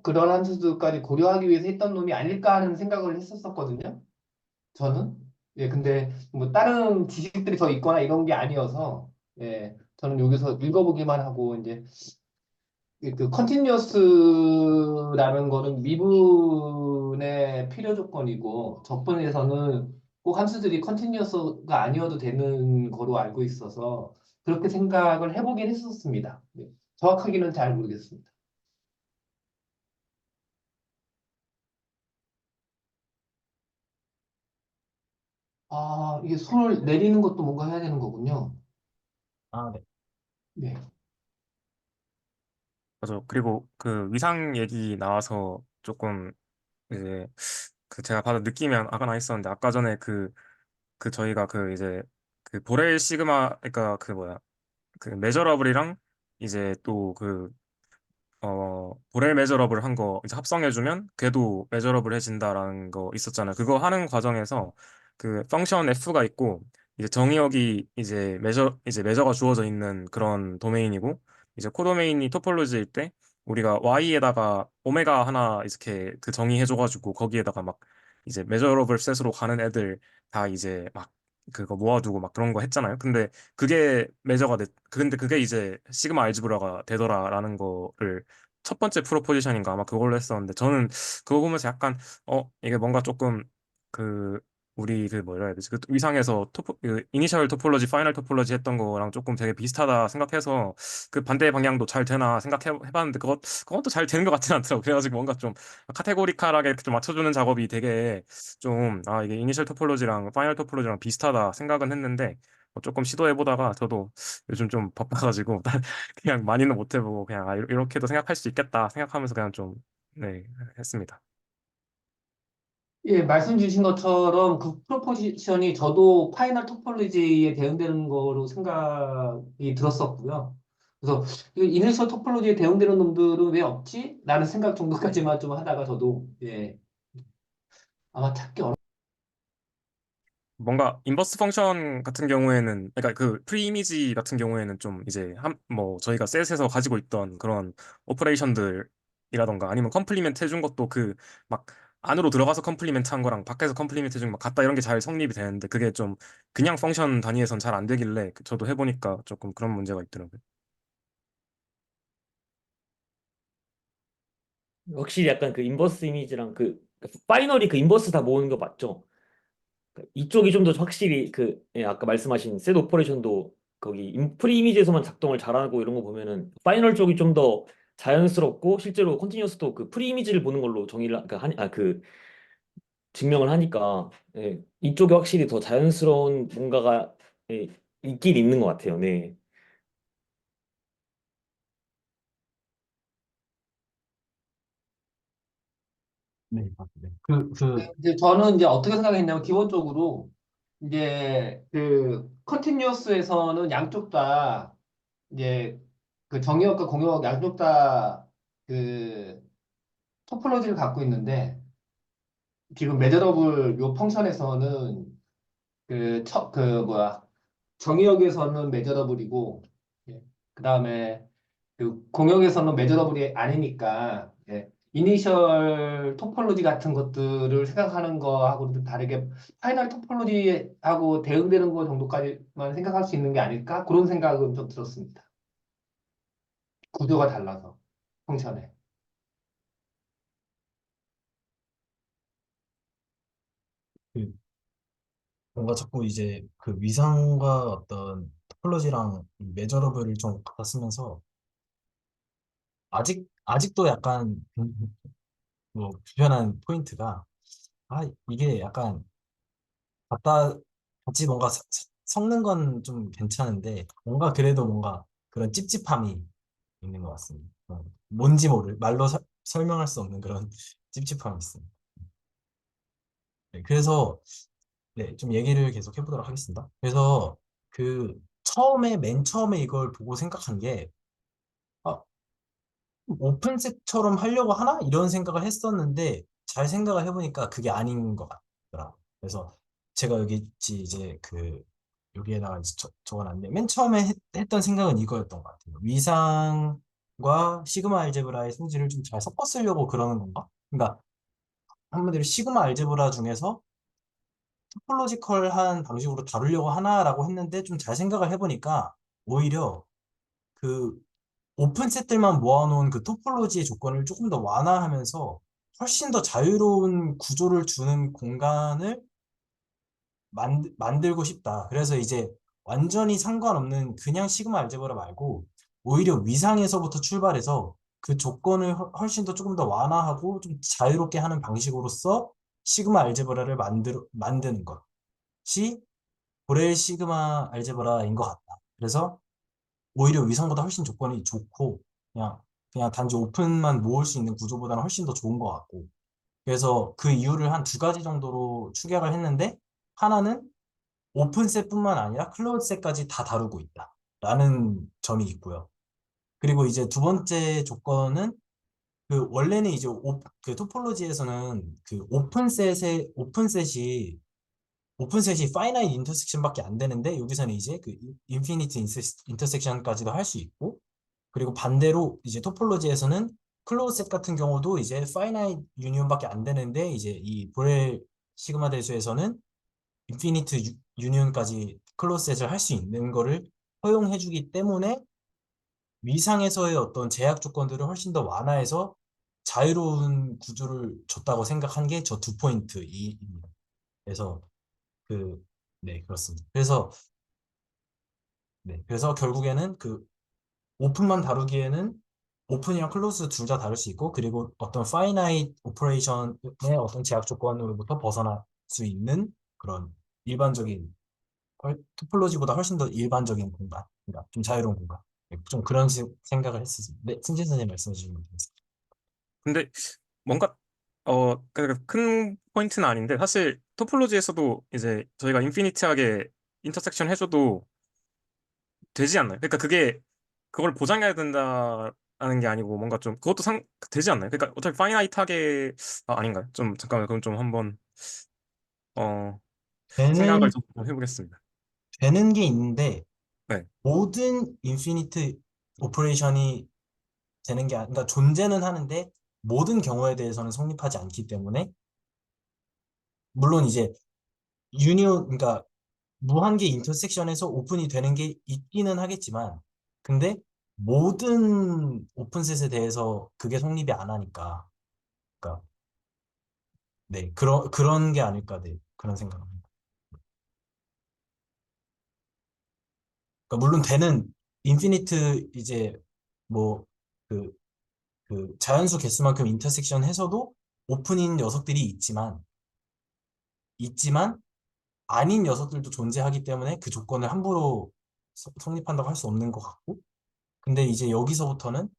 그런 함수들까지 고려하기 위해서 했던 놈이 아닐까 하는 생각을 했었거든요. 저는 근데 뭐 다른 지식들이 더 있거나 이런 게 아니어서 저는 여기서 읽어보기만 하고 이제 컨티뉴어스라는 거는 미분의 필요 조건이고 적분에서는 꼭 함수들이 컨티뉴어스가 아니어도 되는 거로 알고 있어서 그렇게 생각을 해보긴 했었습니다. 네. 정확하게는 잘 모르겠습니다. 아, 이게 손을 내리는 것도 뭔가 해야 되는 거군요. 아, 네. 네. 맞아. 그리고 그 위상 얘기 나와서 조금 이제 그 제가 받은 느낌이 아까 있었는데 아까 전에 그 저희가 그 이제 그 보렐 시그마 그러니까 그 뭐야 그 메저러블이랑 이제 또 보렐 메저러블 한 거 이제 합성해주면 걔도 메저러블 해진다라는 거 있었잖아요. 그거 하는 과정에서 그 펑션 F가 있고 이제 정의역이 이제 메저가 주어져 있는 그런 도메인이고 이제 코도메인이 토폴로지일 때 우리가 Y에다가 오메가 하나 이렇게 그 정의해줘가지고 거기에다가 막 이제 메저러블 셋으로 가는 애들 다 이제 막 그거 모아두고 막 그런 거 했잖아요. 그게 메저가 근데 그게 이제 시그마 알지브라가 되더라라는 거를 첫 번째 프로포지션인가 아마 그걸로 했었는데 저는 그거 보면서 약간 이게 뭔가 조금 그 우리 그 뭐라 해야 되지 그 위상에서 이니셜 토폴로지 파이널 토폴로지 했던 거랑 조금 되게 비슷하다 생각해서 그 반대 방향도 잘 되나 생각해봤는데 그것도 잘 되는 것 같지는 않더라고. 그래가지고 뭔가 좀 카테고리칼하게 좀 맞춰주는 작업이 되게 좀 이게 이니셜 토폴로지랑 파이널 토폴로지랑 비슷하다 생각은 했는데 조금 시도해보다가 저도 요즘 좀 바빠가지고 그냥 많이는 못 해보고 그냥 이렇게도 생각할 수 있겠다 생각하면서 그냥 좀 네 했습니다. 예, 말씀 주신 것처럼 그 프로포지션이 저도 파이널 토폴로지에 대응되는 거로 생각이 들었었고요. 그래서 이니셜 토폴로지에 대응되는 놈들은 왜 없지? 라는 생각 정도까지만 좀 하다가 저도 예, 아마 찾기 어렵. 뭔가 인버스 펑션 같은 경우에는 그러니까 그 프리이미지 같은 경우에는 좀 이제 한 뭐 저희가 셋에서 가지고 있던 그런 오퍼레이션들이라던가 아니면 컴플리멘트 해준 것도 그 막 안으로 들어가서 컴플리멘트 한 거랑 밖에서 컴플리멘트 해준 거 막 같다 이런 게 잘 성립이 되는데 그게 좀 그냥 펑션 단위에선 잘 안 되길래 저도 해보니까 조금 그런 문제가 있더라고요. 확실히 약간 그 인버스 이미지랑 그 파이널이 그 인버스 다 모으는 거 맞죠? 이쪽이 좀 더 확실히 그 예, 아까 말씀하신 셋 오퍼레이션도 거기 프리 이미지에서만 작동을 잘하고 이런 거 보면은 파이널 쪽이 좀 더 자연스럽고 실제로 컨티뉴어스도 그 프리 이미지를 보는 걸로 정의를 그 증명을 하니까 예, 이쪽이 확실히 더 자연스러운 뭔가가 예, 있긴 있는 것 같아요. 네. 네, 네. 이제 저는 이제 어떻게 생각했냐면 기본적으로 이제 그 컨티뉴어스에서는 양쪽 다 이제 그 정의역과 공역 양쪽 다 그 토폴로지를 갖고 있는데 지금 메저러블 요 펑션에서는 그 뭐야 정의역에서는 메저러블이고 예. 그다음에 그 공역에서는 메저러블이 아니니까 예. 이니셜 토폴로지 같은 것들을 생각하는 거하고는 좀 다르게 파이널 토폴로지하고 대응되는 거 정도까지만 생각할 수 있는 게 아닐까? 그런 생각은 좀 들었습니다. 구조가 달라서 펑션에. 그 뭔가 자꾸 이제 그 위상과 어떤 토폴로지랑 메저러블을 좀 갖다 쓰면서 아직도 약간 뭐 불편한 포인트가 이게 약간 갖다 같이 뭔가 섞는 건 좀 괜찮은데 뭔가 그래도 뭔가 그런 찝찝함이 있는 것 같습니다. 뭔지 모를 말로 설명할 수 없는 그런 찝찝함이 있습니다. 네, 그래서 네, 좀 얘기를 계속 해보도록 하겠습니다. 그래서 그 맨 처음에 이걸 보고 생각한 게 아, 오픈셋처럼 하려고 하나? 이런 생각을 했었는데 잘 생각을 해보니까 그게 아닌 것 같더라고요. 그래서 제가 이제 여기에다가 이제 적어놨는데 맨 처음에 했던 생각은 이거였던 것 같아요. 위상과 시그마 알제브라의 성질을 좀 잘 섞어 쓰려고 그러는 건가? 그러니까 한마디로 시그마 알제브라 중에서 토폴로지컬한 방식으로 다루려고 하나라고 했는데 좀 잘 생각을 해보니까 오히려 그 오픈 셋들만 모아놓은 그 토폴로지의 조건을 조금 더 완화하면서 훨씬 더 자유로운 구조를 주는 공간을 만들고 싶다. 그래서 이제 완전히 상관없는 그냥 시그마 알제브라 말고 오히려 위상에서부터 출발해서 그 조건을 훨씬 더 조금 더 완화하고 좀 자유롭게 하는 방식으로서 시그마 알제브라를 만드는 것이 고렐 시그마 알제브라인 것 같다. 그래서 오히려 위성보다 훨씬 조건이 좋고 그냥 단지 오픈만 모을 수 있는 구조보다는 훨씬 더 좋은 것 같고 그래서 그 이유를 한 두 가지 정도로 축약을 했는데 하나는 오픈셋뿐만 아니라 클로즈셋까지 다 다루고 있다 라는 점이 있고요. 그리고 이제 두 번째 조건은 그 원래는 이제 그 토폴로지에서는 그 오픈셋이 파이나이트 인터섹션밖에 안 되는데 여기서는 이제 그 인피니트 인터섹션까지도 할 수 있고 그리고 반대로 이제 토폴로지에서는 클로즈셋 같은 경우도 이제 파이나이트 유니온밖에 안 되는데 이제 이 보렐 시그마 대수에서는 인피니트 유니온까지 클로즈셋을 할 수 있는 거를 허용해주기 때문에 위상에서의 어떤 제약 조건들을 훨씬 더 완화해서 자유로운 구조를 줬다고 생각한 게 저 두 포인트입니다. 그래서 그, 네, 그렇습니다. 그래서 결국에는 그 오픈만 다루기에는 오픈이랑 클로즈 둘 다 다룰 수 있고, 그리고 어떤 파이나이트 오퍼레이션의 어떤 제약 조건으로부터 벗어날 수 있는 그런 일반적인, 토폴로지보다 훨씬 더 일반적인 공간, 그러니까 좀 자유로운 공간. 네, 좀 그런 생각을 했습니다. 네, 승진 선생님 말씀해 주시면 되겠습니다. 근데 뭔가 큰 포인트는 아닌데, 사실 토폴로지에서도 이제 저희가 인피니티하게 인터섹션 해줘도 되지 않나요? 그러니까 그걸 보장해야 된다는 게 아니고 뭔가 좀 그것도 되지 않나요? 그러니까 어차피 파이나이트하게 아닌가요? 좀 잠깐만 그럼 좀 한번 어 생각을 되는 좀 해보겠습니다. 되는 게 있는데 네. 모든 인피니트 오퍼레이션이 되는 게 그러니까 존재는 하는데 모든 경우에 대해서는 성립하지 않기 때문에 물론 이제 그러니까 무한계 인터섹션에서 오픈이 되는 게 있기는 하겠지만 근데 모든 오픈셋에 대해서 그게 성립이 안 하니까 그러니까 네 그런 게 아닐까 네 그런 생각합니다. 그러니까 물론 되는 인피니트 이제 뭐 그 자연수 개수만큼 인터섹션 해서도 오픈인 녀석들이 있지만 아닌 녀석들도 존재하기 때문에 그 조건을 함부로 성립한다고 할 수 없는 것 같고 근데 이제 여기서부터는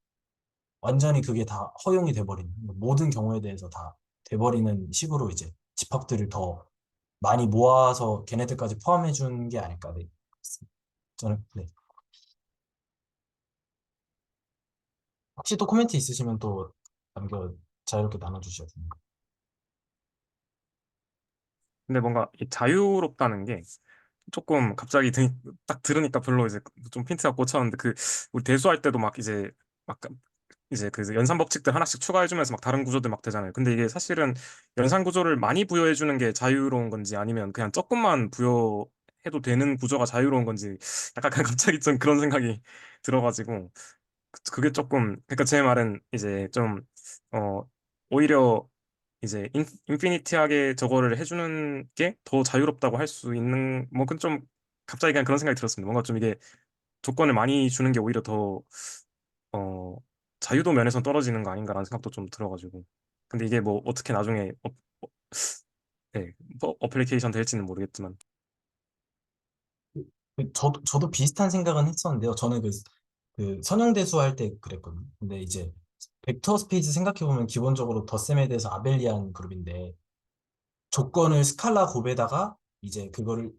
완전히 그게 다 허용이 돼버리는 모든 경우에 대해서 다 돼버리는 식으로 이제 집합들을 더 많이 모아서 걔네들까지 포함해 준 게 아닐까 네. 저는 네. 혹시 또 코멘트 있으시면 또 자유롭게 나눠주셔도 됩니다. 근데 뭔가 이 자유롭다는 게 조금 갑자기 딱 들으니까 별로 이제 좀 핀트가 꽂혔는데 우리 대수할 때도 막 막 이제 그 연산 법칙들 하나씩 추가해주면서 막 다른 구조들 막 되잖아요. 근데 이게 사실은 연산 구조를 많이 부여해주는 게 자유로운 건지 아니면 그냥 조금만 부여해도 되는 구조가 자유로운 건지 약간 갑자기 좀 그런 생각이 들어가지고 그게 조금 그러니까 제 말은 이제 좀 어 오히려 이제 인피니티하게 저거를 해주는 게 더 자유롭다고 할 수 있는 뭐 그 좀 갑자기 그냥 그런 생각이 들었습니다. 뭔가 좀 이게 조건을 많이 주는 게 오히려 더 어, 자유도 면에서 떨어지는 거 아닌가라는 생각도 좀 들어가지고 근데 이게 뭐 어떻게 나중에 네, 뭐 어플리케이션 될지는 모르겠지만 저도 비슷한 생각은 했었는데요. 저는 그 선형대수 할 때 그랬거든요. 근데 이제 벡터 스페이스 생각해보면 기본적으로 덧셈에 대해서 아벨리안 그룹인데 조건을 스칼라 곱에다가 이제 그거를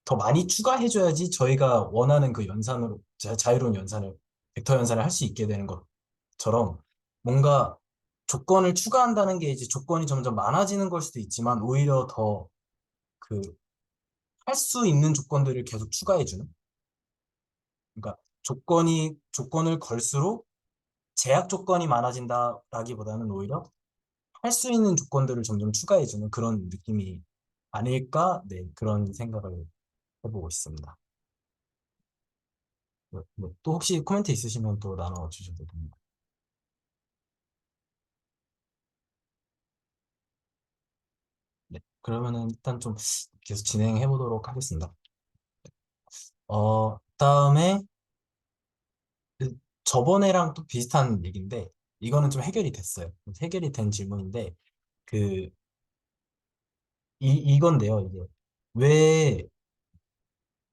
더 많이 추가해줘야지 저희가 원하는 그 연산으로 자유로운 연산을 벡터 연산을 할 수 있게 되는 것처럼 뭔가 조건을 추가한다는 게 이제 조건이 점점 많아지는 걸 수도 있지만 오히려 더 그 할 수 있는 조건들을 계속 추가해주는 그러니까 조건을 걸수록 제약 조건이 많아진다라기보다는 오히려 할 수 있는 조건들을 점점 추가해주는 그런 느낌이 아닐까? 네, 그런 생각을 해보고 있습니다. 또 혹시 코멘트 있으시면 또 나눠주셔도 됩니다. 네, 그러면은 일단 좀 계속 진행해 보도록 하겠습니다. 다음에 그 저번에랑 또 비슷한 얘기인데 이거는 좀 해결이 됐어요. 해결이 된 질문인데 그 이건데요. 이게 왜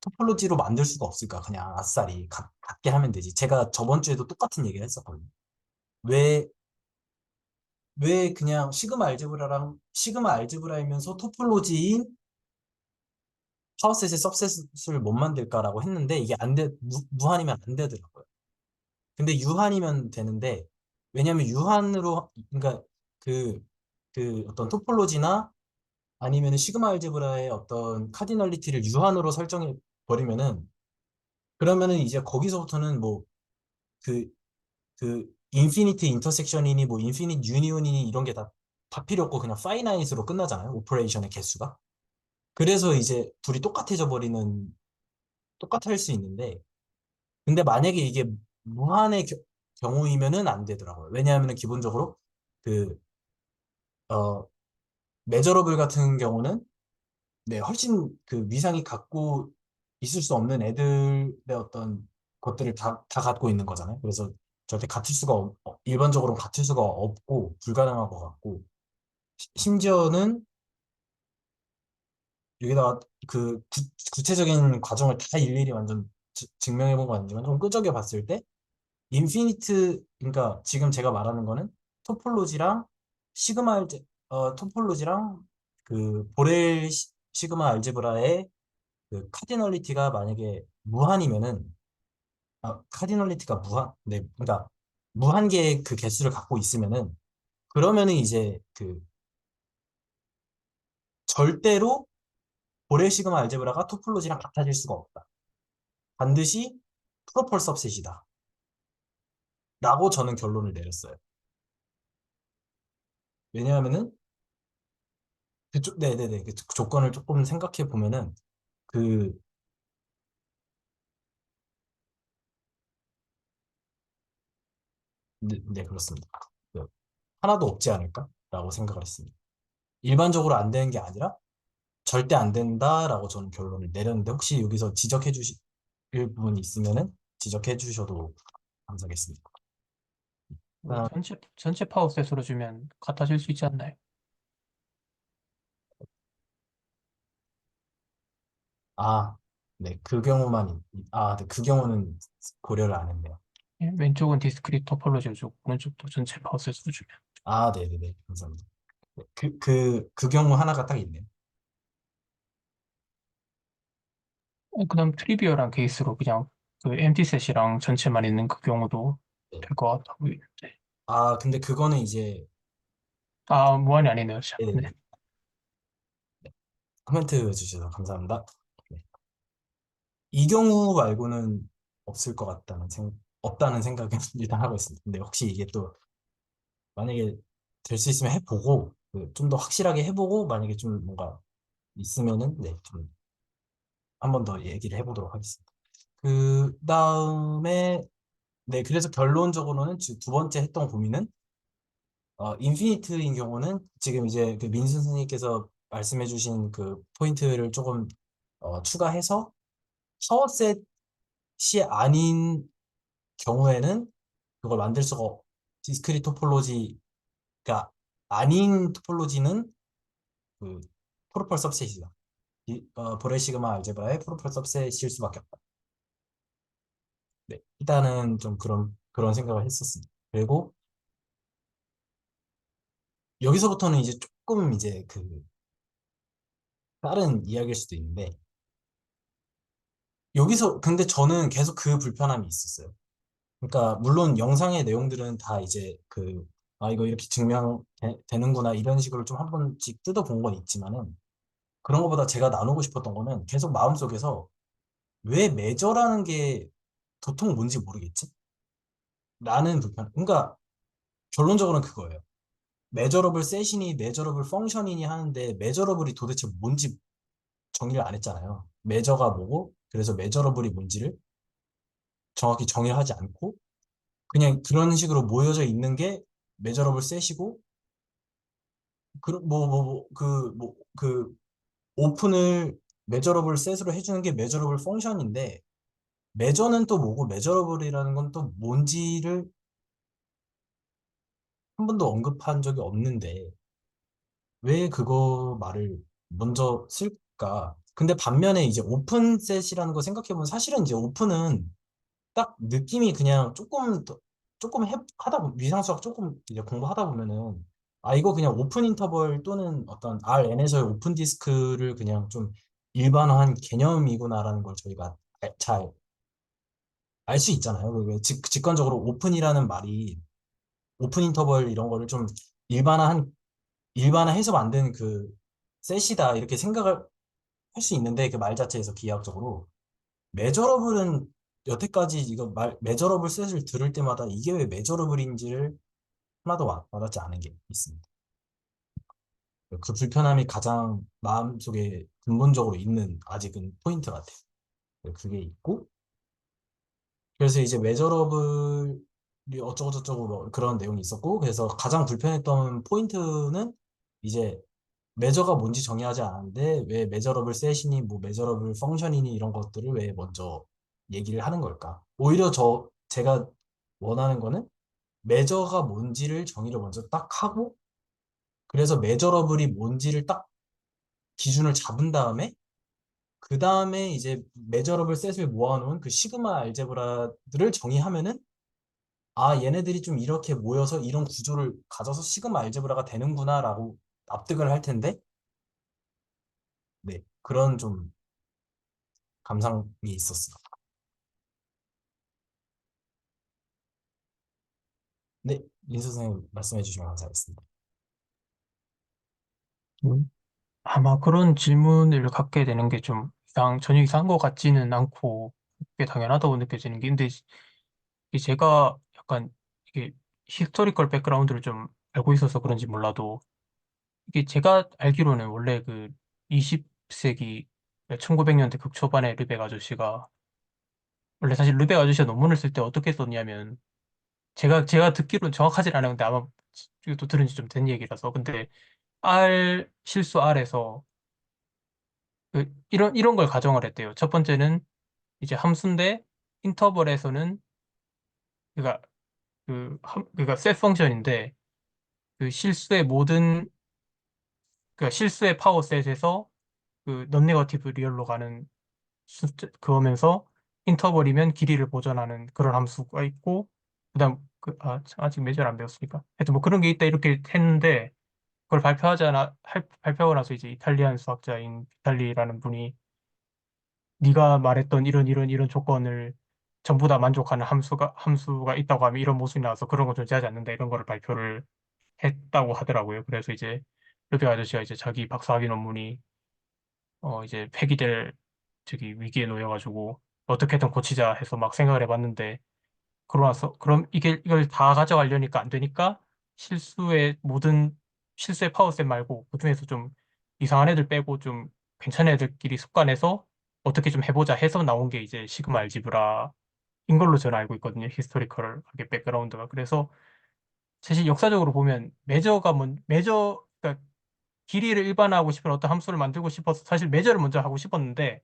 토폴로지로 만들 수가 없을까? 그냥 아싸리 같게 하면 되지. 제가 저번 주에도 똑같은 얘기를 했었거든요. 왜, 왜 그냥 시그마 알제브라이면서 토폴로지인 파워셋의 सब셋을 못 만들까라고 했는데 이게 무한이면 안 되더라고요. 근데 유한이면 되는데 왜냐면 유한으로 그러니까 그, 그 어떤 토폴로지나 아니면 시그마 알제브라의 어떤 카디널리티를 유한으로 설정해 버리면은 그러면은 이제 거기서부터는 뭐 그 인피니트 인터섹션이니 뭐 인피니트 유니온이니 이런 게 다 필요 없고 그냥 파이나잇으로 끝나잖아요. 오퍼레이션의 개수가. 그래서 이제 둘이 똑같을 수 있는데 근데 만약에 이게 무한의 경우이면은 안 되더라고요. 왜냐하면 기본적으로 그 어, 메저러블 같은 경우는 네, 훨씬 그 위상이 갖고 있을 수 없는 애들의 어떤 것들을 다 갖고 있는 거잖아요. 그래서 절대 일반적으로 갖출 수가 없고 불가능한 것 같고 심지어는 여기다가 그 구체적인 과정을 다 일일이 완전 증명해 본 건 아니지만 좀 끄적여 봤을 때 그러니까 지금 제가 말하는 거는 토폴로지랑 토폴로지랑 그 보렐 시그마 알제브라의 그 카디널리티가 만약에 무한이면은 카디널리티가 네, 그러니까 무한개의 그 개수를 갖고 있으면은 그러면은 이제 그 절대로 보렐 시그마 알제브라가 토폴로지랑 같아질 수가 없다. 반드시 프로펄 सब셋이다. 라고 저는 결론을 내렸어요. 왜냐하면은 네네네 그 조건을 조금 생각해 보면은 그 네, 그렇습니다. 그, 하나도 없지 않을까라고 생각을 했습니다. 일반적으로 안 되는 게 아니라 절대 안 된다라고 저는 결론을 내렸는데 혹시 여기서 지적해 주실 부분이 있으면은 지적해 주셔도 감사하겠습니다. 뭐 아, 전체 파워셋으로 주면 같아질 수 있지 않나요? 네, 그 경우만 네, 그 경우는 고려를 안 했네요. 예, 왼쪽은 디스크릿 토폴로지로 주고 오른쪽도 전체 파워셋으로 주면. 네네네, 감사합니다. 네, 그 경우 하나가 딱 있네요. 그다음 트리비얼한 케이스로 그냥 그 엠티셋이랑 전체만 있는 그 경우도 네. 될 것 같다고. 네. 근데 그거는 이제 무한이 아니네요. 참. 네. 네네네. 코멘트 주셔서 감사합니다. 네. 이 경우 말고는 없을 것 같다는 없다는 생각은 일단 하고 있습니다. 근데 혹시 이게 또 만약에 될 수 있으면 해보고 좀 더 확실하게 해보고 만약에 좀 뭔가 있으면은 네, 좀 한 번 더 얘기를 해보도록 하겠습니다. 그 다음에 네, 그래서 결론적으로는 두 번째 했던 고민은 인피니트인 경우는 지금 이제 그 민수 선생님께서 말씀해주신 그 포인트를 조금 추가해서 샤워셋이 아닌 경우에는 그걸 만들 수가 디스크릿 토폴로지가 아닌 토폴로지는 그 프로펄 सब셋이다. 보레 시그마 알제브라의 프로펄 सब셋일 수밖에 없다. 네, 일단은 좀 그런 생각을 했었습니다. 그리고 여기서부터는 이제 조금 이제 그 다른 이야기일 수도 있는데 여기서 근데 저는 계속 그 불편함이 있었어요. 그러니까 물론 영상의 내용들은 다 이제 이거 이렇게 증명되는구나 이런 식으로 좀 한 번씩 뜯어본 건 있지만은 그런 것보다 제가 나누고 싶었던 거는 계속 마음속에서 왜 메저라는 게 도통 뭔지 모르겠지? 라는 불편. 그러니까 결론적으로는 그거예요. 메저러블 세신이 메저러블 펑션이니 하는데 메저러블이 도대체 뭔지 정의를 안 했잖아요. 메저가 뭐고 그래서 메저러블이 뭔지를 정확히 정의를 하지 않고 그냥 그런 식으로 모여져 있는 게 메저러블 셋이고 그 오픈을 메저러블 셋으로 해주는 게 메저러블 펑션인데 메저는 또 뭐고 메저러블이라는 건 또 뭔지를 한 번도 언급한 적이 없는데 왜 그거 말을 먼저 쓸까? 근데 반면에 이제 오픈셋이라는 거 생각해보면 사실은 이제 오픈은 딱 느낌이 그냥 조금 하다 보면 위상수학 조금 이제 공부하다 보면은 이거 그냥 오픈 인터벌 또는 어떤 RN에서의 오픈 디스크를 그냥 좀 일반화한 개념이구나라는 걸 저희가 잘 알 수 있잖아요. 직관적으로 오픈이라는 말이 오픈 인터벌 이런 거를 좀 일반화해서 만든 그 셋이다 이렇게 생각을 할 수 있는데 그 말 자체에서 기하학적으로 메저러블은 여태까지 메저러블 셋을 들을 때마다 이게 왜 메저러블인지를 하나도 와닿지 않은 게 있습니다. 그 불편함이 가장 마음속에 근본적으로 있는 아직은 포인트 같아요. 그게 있고 그래서 이제 메저러블이 어쩌고저쩌고 뭐 그런 내용이 있었고 그래서 가장 불편했던 포인트는 이제 메저가 뭔지 정의하지 않았는데 왜 메저러블 셋이니 뭐 메저러블 펑션이니 이런 것들을 왜 먼저 얘기를 하는 걸까? 오히려 제가 원하는 거는 메저가 뭔지를 정의를 먼저 딱 하고 그래서 메저러블이 뭔지를 딱 기준을 잡은 다음에 그 다음에 이제 메저러블 셋을 모아놓은 그 시그마 알제브라들을 정의하면은 아, 얘네들이 좀 이렇게 모여서 이런 구조를 가져서 시그마 알제브라가 되는구나라고 납득을 할 텐데, 네, 그런 좀 감상이 있었어요. 네, 민수 선생님 말씀해 주시면 감사하겠습니다. 음, 아마 그런 질문을 갖게 되는 게 좀 전혀 이상한 것 같지는 않고 꽤 당연하다고 느껴지는 게, 근데 이게 제가 약간 이게 히스토리컬 백그라운드를 좀 알고 있어서 그런지 몰라도, 이게 제가 알기로는 원래 그 20세기 1900년대 극초반에 르벡 아저씨가, 원래 사실 르벡 아저씨가 논문을 쓸 때 어떻게 썼냐면, 제가 듣기로는 정확하진 않은데 아마 이것도 들은 지 좀 된 얘기라서, 근데 실수 R에서 이런 걸 가정을 했대요. 첫 번째는 이제 함수인데, 인터벌에서는, 그러니까 그러니까 셋 펑션인데, 그 실수의 모든 그러니까 실수의 파워 셋에서 그 non-네거티브 리얼로 가는 그거면서, 인터벌이면 길이를 보존하는 그런 함수가 있고, 그다음 아직 매저를 안 배웠으니까 하여튼 뭐 그런 게 있다 이렇게 했는데, 그걸 발표하고 나서 이제 이탈리안 수학자인 비탈리라는 분이 네가 말했던 이런 조건을 전부 다 만족하는 함수가 있다고 하면 이런 모습이 나와서 그런 건 존재하지 않는다, 이런 거를 발표를 했다고 하더라고요. 그래서 이제 르베 아저씨가 이제 자기 박사학위 논문이 이제 폐기될 저기 위기에 놓여가지고 어떻게든 고치자 해서 막 생각을 해봤는데, 그러고 나서 그럼 이걸 다 가져가려니까 안 되니까, 실수의 파워셋 말고 그중에서 좀 이상한 애들 빼고 좀 괜찮은 애들끼리 습관해서 어떻게 좀 해보자 해서 나온 게 이제 시그마 알지브라인 걸로 저는 알고 있거든요. 히스토리컬하게 백그라운드가. 그래서 사실 역사적으로 보면 그러니까 길이를 일반화하고 싶은 어떤 함수를 만들고 싶어서 사실 메저를 먼저 하고 싶었는데,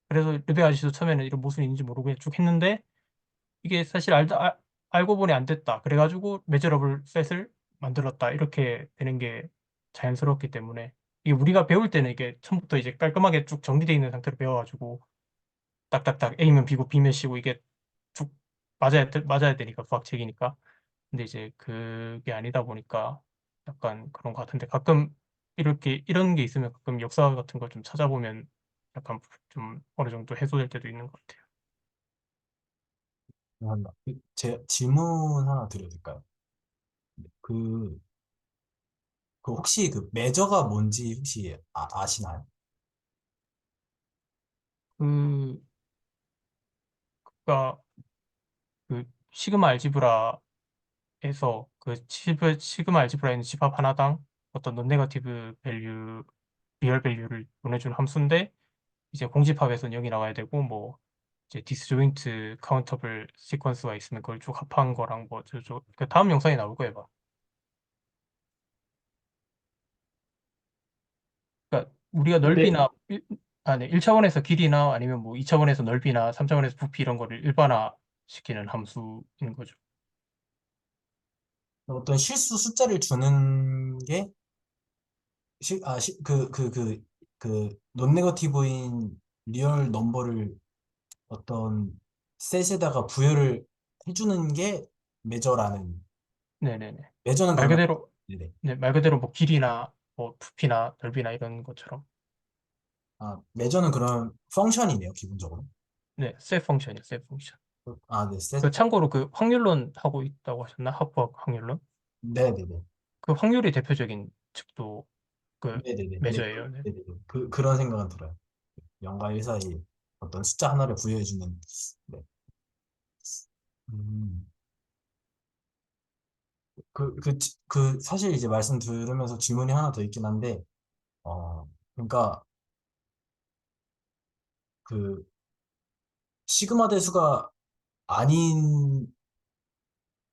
그래서 르베 아저씨도 처음에는 이런 무슨 일인지 모르고 그냥 쭉 했는데, 이게 사실 알고 보니 안 됐다. 그래가지고 메저러블 셋을 만들었다. 이렇게 되는 게 자연스럽기 때문에, 이게 우리가 배울 때는 이게 처음부터 이제 깔끔하게 쭉 정리되어 있는 상태로 배워가지고 딱딱딱 A면 B고 B면 C고 이게 쭉 맞아야 되니까, 수학책이니까. 근데 이제 그게 아니다 보니까 약간 그런 것 같은데, 가끔 이런 게 있으면 가끔 역사 같은 걸 좀 찾아보면 약간 좀 어느 정도 해소될 때도 있는 것 같아요. 감사합니다. 제 질문 하나 드려도 될까요? 그, 그 혹시 그 매저가 뭔지 혹시 아시나요? 그, 가, 그 시그마 알지브라에서 시그마 알지브라에 있는 집합 하나당 어떤 논네거티브 밸류, 리얼 밸류를 보내준 함수인데, 이제 공집합에서는 0이 나와야 되고, 뭐 이제 디스조인트 카운터블 시퀀스가 있으면 그걸 쭉 합한 거랑 뭐 그 다음 영상에 나올 거예요, 막. 그러니까 우리가 네. 넓이나 네, 1차원에서 길이나 아니면 뭐 2차원에서 넓이나 3차원에서 부피 이런 거를 일반화 시키는 함수인 거죠. 어떤 실수 숫자를 주는 게 논네거티브인 리얼 넘버를 어떤 셋에다가 부여를 해주는 게 메저라는, 네네네. 메저는 말 그러면, 그대로 네네. 네, 말 그대로 뭐 길이나 뭐 부피나 넓이나 이런 것처럼. 아, 메저는 그런 펑션이네요, 기본적으로. 네, 셋 펑션이요, 셋 펑션. 아, 네, 셋. 그 참고로 그 확률론 하고 있다고 하셨나? 합법 확률론? 네네네. 그 확률이 대표적인 측도 그 네네네. 네, 매저예요. 네. 네네네. 그런 생각은 들어요. 0과 1 사이 어떤 숫자 하나를 부여해주는, 네. 음. 사실 이제 말씀 들으면서 질문이 하나 더 있긴 한데, 그러니까, 그, 시그마 대수가 아닌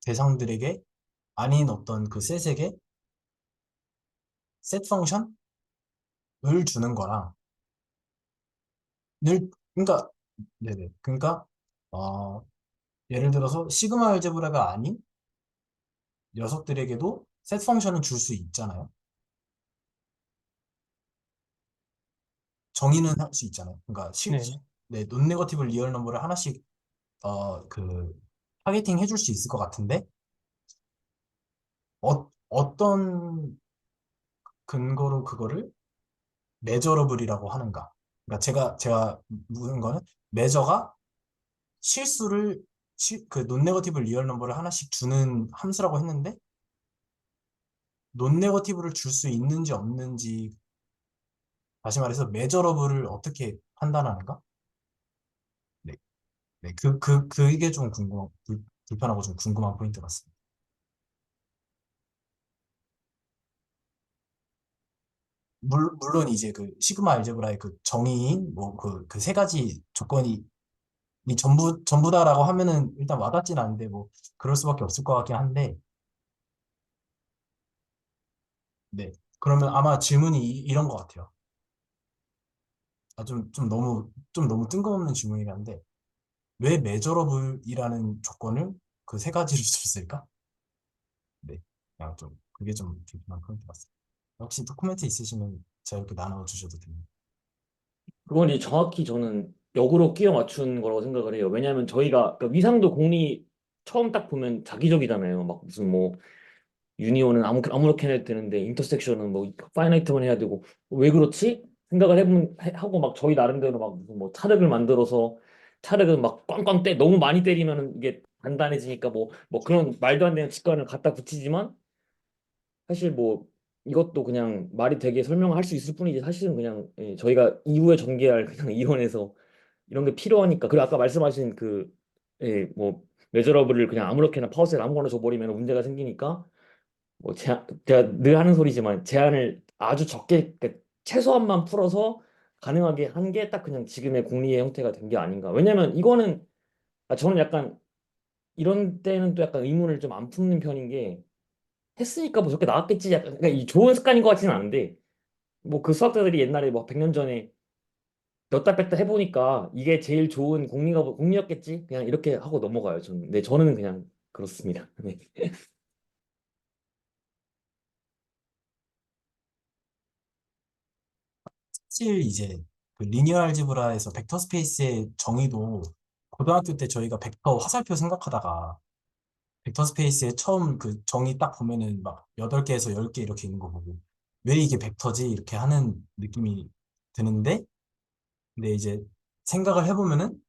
대상들에게, 아닌 어떤 그 셋에게 셋 펑션을 주는 거랑, 그러니까, 네네. 그러니까, 어, 예를 들어서 시그마 알제브라가 아닌 녀석들에게도 셋 펑션을 줄 수 있잖아요. 정의는 할 수 있잖아요. 그러니까, 네. 네. 네, 논네거티브 리얼 넘버를 하나씩, 어, 그, 타겟팅 해줄 수 있을 것 같은데, 어떤 근거로 그거를 메저러블이라고 하는가? 그러니까 제가 묻은 거는 메저가 실수를 그 논네거티브 리얼 넘버를 하나씩 주는 함수라고 했는데 논네거티브를 줄 수 있는지 없는지 다시 말해서 메저러블을 어떻게 판단하는가? 네, 네, 그게 좀 불편하고 좀 궁금한 포인트 같습니다. 물론 이제 그 시그마 알제브라의 그 정의인 뭐 그 세 가지 조건이 이 전부다라고 하면은 일단 와닿진 않은데 뭐 그럴 수밖에 없을 것 같긴 한데 네. 그러면 아마 질문이 이런 것 같아요. 좀 너무 뜬금없는 질문이긴 한데, 왜 메저러블이라는 조건을 그 세 가지를 줬을까? 네. 그냥 좀, 그게 좀 궁금한 포인트 같습니다. 혹시 도큐멘트 있으시면 제가 이렇게 나눠주셔도 됩니다. 그건 이제 정확히 저는 역으로 끼워 맞춘 거라고 생각을 해요. 왜냐하면 저희가 그러니까 위상도 공리 처음 딱 보면 자기적이잖아요. 막 무슨 뭐 유니온은 아무렇게나 해도 되는데 인터섹션은 뭐 파이나이트만 해야 되고 왜 그렇지? 생각을 하고 막 저희 나름대로 막 무슨 뭐 차력을 만들어서 차력은 막 꽝꽝 너무 많이 때리면은 이게 단단해지니까 뭐 그런 말도 안 되는 직관을 갖다 붙이지만 사실 뭐 이것도 그냥 말이 되게 설명할 수 있을 뿐이지 사실은 그냥 저희가 이후에 전개할 그냥 이론에서 이런 게 필요하니까 그리고 아까 말씀하신 뭐 메저러블을 그냥 아무렇게나 파워셋 아무거나 줘버리면 문제가 생기니까 뭐 제가 늘 하는 소리지만 제한을 아주 적게 그러니까 최소한만 풀어서 가능하게 한 게 딱 그냥 지금의 공리의 형태가 된 게 아닌가. 왜냐면 이거는 저는 약간 이런 때는 또 약간 의문을 좀 안 품는 편인 게 했으니까 뭐 저렇게 나왔겠지. 약간 그러니까 이 좋은 습관인 것 같지는 않은데 뭐 그 수학자들이 옛날에 뭐 100년 전에 넣었다 뺐다 해보니까 이게 제일 좋은 공리였겠지. 그냥 이렇게 하고 넘어가요. 저는. 네, 저는 그냥 그렇습니다. 네. 사실 이제 그 리니어 알제브라에서 벡터 스페이스의 정의도 고등학교 때 저희가 벡터 화살표 생각하다가 벡터 스페이스에 처음 그 정의 딱 보면은 막 8개에서 10개 이렇게 있는 거 보고 왜 이게 벡터지? 이렇게 하는 느낌이 드는데 근데 이제 생각을 해보면은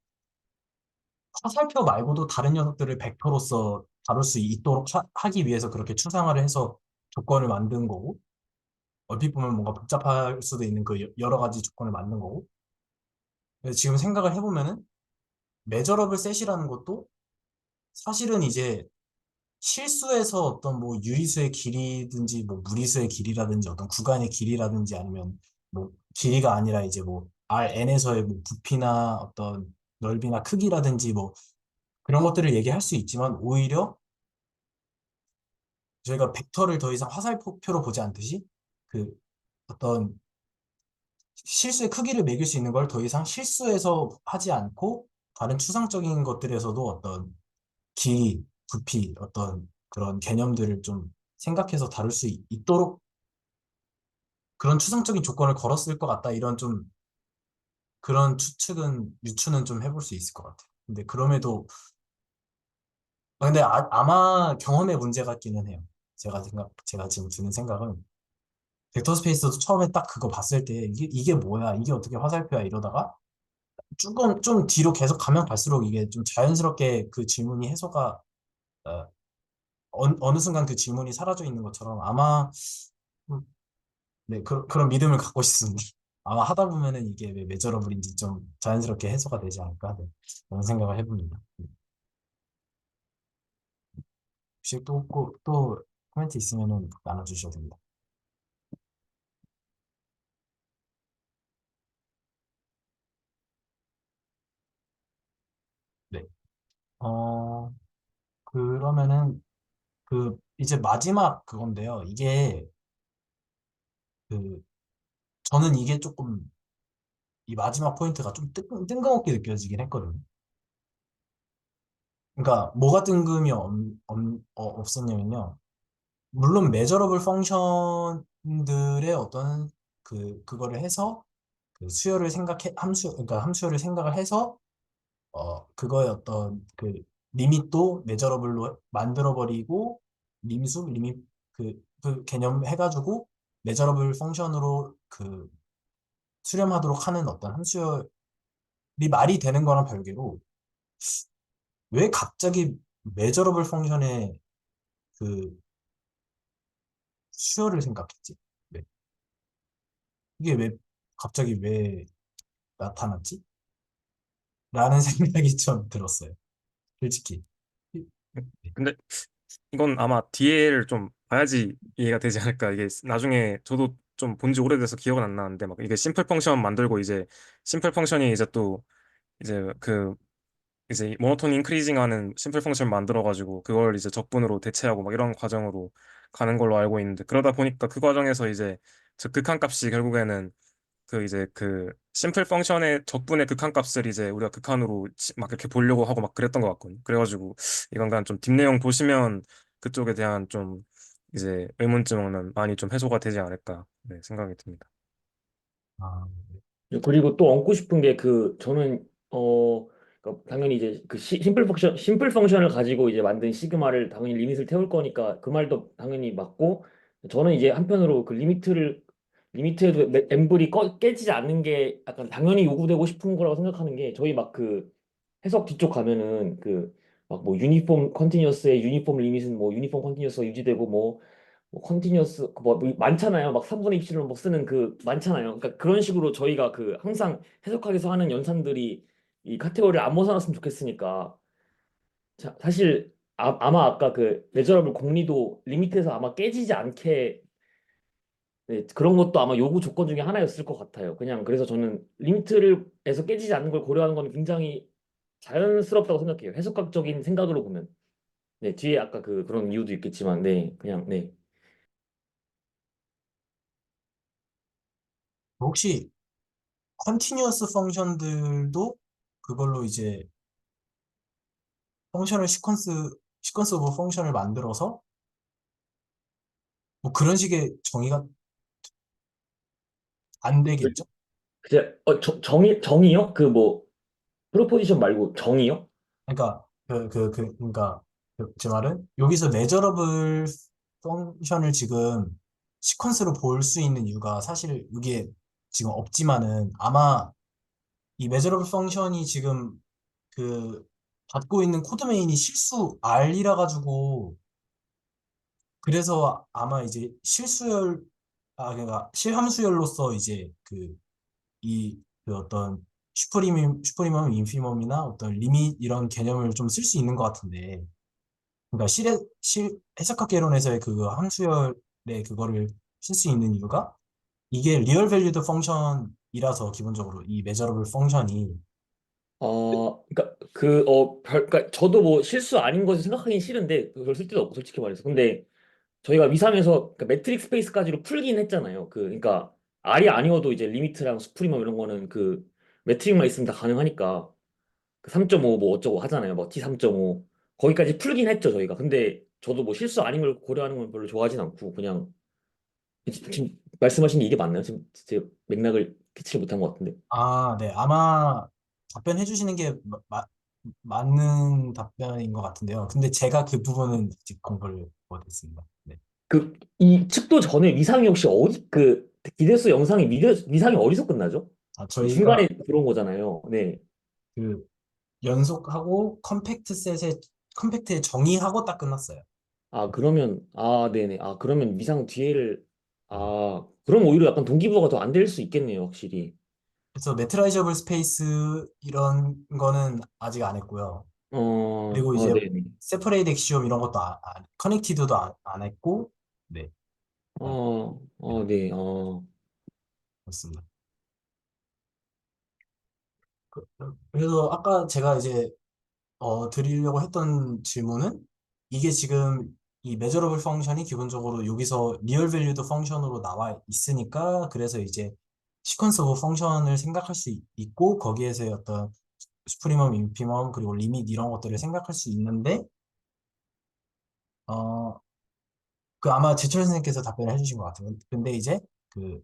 화살표 말고도 다른 녀석들을 벡터로서 다룰 수 있도록 하기 위해서 그렇게 추상화를 해서 조건을 만든 거고 얼핏 보면 뭔가 복잡할 수도 있는 그 여러 가지 조건을 만든 거고 그래서 지금 생각을 해보면은 메저러블 셋이라는 것도 사실은 이제 실수에서 어떤 뭐 유리수의 길이든지 뭐 무리수의 길이라든지 어떤 구간의 길이라든지 아니면 뭐 길이가 아니라 이제 뭐 Rn에서의 뭐 부피나 어떤 넓이나 크기라든지 뭐 그런 것들을 얘기할 수 있지만 오히려 저희가 벡터를 더 이상 화살표로 보지 않듯이 그 어떤 실수의 크기를 매길 수 있는 걸 더 이상 실수에서 하지 않고 다른 추상적인 것들에서도 어떤 길이, 부피, 어떤 그런 개념들을 좀 생각해서 다룰 수 있도록 그런 추상적인 조건을 걸었을 것 같다. 이런 좀 그런 유추는 좀 해볼 수 있을 것 같아요. 근데 그럼에도 근데 마 경험의 문제 같기는 해요. 제가 지금 드는 생각은 벡터 스페이스도 처음에 딱 그거 봤을 때 이게 뭐야? 이게 어떻게 화살표야? 이러다가 조금 좀 뒤로 계속 가면 갈수록 이게 좀 자연스럽게 그 질문이 해소가 어, 어느 순간 그 질문이 사라져 있는 것처럼 아마 음, 네, 그런 믿음을 갖고 있습니다. 아마 하다 보면은 이게 왜 메저러블인지 좀 자연스럽게 해소가 되지 않을까 네, 그런 생각을 해봅니다. 혹시 또 코멘트 있으면은 나눠주셔도 됩니다. 네. 어, 그러면은 그 이제 마지막 그건데요. 이게 그 저는 이게 조금 이 마지막 포인트가 좀 뜬금없게 느껴지긴 했거든요. 그러니까 뭐가 뜬금이 없었냐면요. 물론 메저러블 펑션들의 어떤 그거를 해서 그 수열을 생각해 그러니까 함수열을 생각을 해서 그거의 어떤 그 리밋도 메저러블로 만들어버리고 림수, 리밋 그 개념 해가지고 메저러블 펑션으로 그 수렴하도록 하는 어떤 함수열이 말이 되는 거랑 별개로 왜 갑자기 메저러블 펑션의 그 수열을 생각했지? 네. 이게 왜 갑자기 왜 나타났지? 라는 생각이 좀 들었어요. 솔직히. 네. 근데 이건 아마 뒤에를 좀 봐야지 이해가 되지 않을까. 이게 나중에 저도 좀 본지 오래돼서 기억은 안 나는데 막 이게 심플 펑션 만들고 이제 심플 펑션이 이제 또 이제 그 이제 모노톤 인크리징 하는 심플 펑션 만들어 가지고 그걸 이제 적분으로 대체하고 막 이런 과정으로 가는 걸로 알고 있는데 그러다 보니까 그 과정에서 이제 저 극한값이 결국에는 그 이제 그 심플 펑션의 적분의 극한값을 이제 우리가 극한으로 막 이렇게 보려고 하고 막 그랬던 것 같거든요. 그래가지고 이건 그냥 좀 뒷내용 보시면 그쪽에 대한 좀 이제 의문점은 많이 좀 해소가 되지 않을까 네, 생각이 듭니다. 아, 그리고 또 얹고 싶은 게 그 저는 그러니까 당연히 이제 그 심플 펑션을 가지고 이제 만든 시그마를 당연히 리밋을 태울 거니까 그 말도 당연히 맞고 저는 이제 한편으로 그 리미트에도 엠블이 깨지지 않는 게 약간 당연히 요구되고 싶은 거라고 생각하는 게 저희 막 그 해석 뒤쪽 가면은 그 막 뭐 유니폼 컨티뉴어스의 유니폼 리밋은 뭐 유니폼 컨티뉴어스가 유지되고 뭐 컨티뉴어스 뭐 많잖아요. 막 3분의 입실로 뭐 쓰는 그 많잖아요. 그러니까 그런 식으로 저희가 그 항상 해석하기서 하는 연산들이 이 카테고리를 안 벗어났으면 좋겠으니까 사실 아마 아까 그 메저러블 공리도 리미트에서 아마 깨지지 않게 네, 그런 것도 아마 요구 조건 중에 하나였을 것 같아요. 그냥 그래서 저는 리미트를에서 깨지지 않는 걸 고려하는 건 굉장히 자연스럽다고 생각해요. 해석학적인 생각으로 보면. 네, 뒤에 아까 그런 이유도 있겠지만, 네, 그냥, 네. 혹시 컨티뉴어스 펑션들도 그걸로 이제 펑션을 시퀀스 오브 펑션을 만들어서 뭐 그런 식의 정의가 안 되겠죠? 이제, 정의요? 그 뭐, 프로포지션 말고 정의요? 그러니까 그러니까 제 말은 여기서 메저러블 펑션을 지금 시퀀스로 볼 수 있는 이유가 사실 이게 지금 없지만은 아마 이 메저러블 펑션이 지금 그 받고 있는 코드 메인이 실수 R이라 가지고 그래서 아마 이제 그러니까 실함수열로서 이제 그 어떤 슈프리멈, 인피멈이나 어떤 리밋 이런 개념을 좀 쓸 수 있는 것 같은데, 그러니까 해석학 개론에서의 그 함수열의 그거를 쓸 수 있는 이유가 이게 리얼 밸류드 펑션이라서 기본적으로 이 메저러블 펑션이 그러니까 그러니까 저도 뭐 실수 아닌 것을 생각하긴 싫은데 그걸 쓸 데도 없고 솔직히 말해서. 근데 저희가 위상에서 그러니까 매트릭 스페이스까지로 풀긴 했잖아요. 그러니까 R이 아니어도 이제 리미트랑 수프리머 이런 거는 그 매트릭만 있으면 다 가능하니까 그 3.5 뭐 어쩌고 하잖아요. 뭐 T 3.5 거기까지 풀긴 했죠 저희가. 근데 저도 뭐 실수 아닌 걸 고려하는 건 별로 좋아하진 않고 그냥 지금 말씀하신 게 이게 맞나요? 지금 제 맥락을 캐치를 못한 것 같은데. 네, 아마 답변해 주시는 게 맞는 답변인 것 같은데요. 근데 제가 그 부분은 아직 공부를 못했습니다. 네. 이 측도 전에 위상이 혹시 기대수 영상이 위상이 어디서 끝나죠? 저희가 중간에 들어온 거잖아요. 네. 그 연속하고 컴팩트에 정의하고 딱 끝났어요. 네네. 그러면 위상 뒤에를, 그럼 오히려 약간 동기부여가 더 안 될 수 있겠네요, 확실히. 그래서 매트라이저블 스페이스 이런 거는 아직 안 했고요. 그리고 이제 네네. 세퍼레이트 엑시옴 이런 것도 커넥티드도 안 했고, 네, 네. 그렇습니다. 그래서 아까 제가 이제 드리려고 했던 질문은 이게 지금 이 measurable 펑션이 기본적으로 여기서 리얼 밸류드 펑션으로 나와 있으니까 그래서 이제 시퀀스 오브 펑션을 생각할 수 있고 거기에서의 어떤 수프리멈, 인피멈 그리고 리밋 이런 것들을 생각할 수 있는데 어, 그 아마 제철 선생님께서 답변을 해주신 것 같아요. 근데 이제 그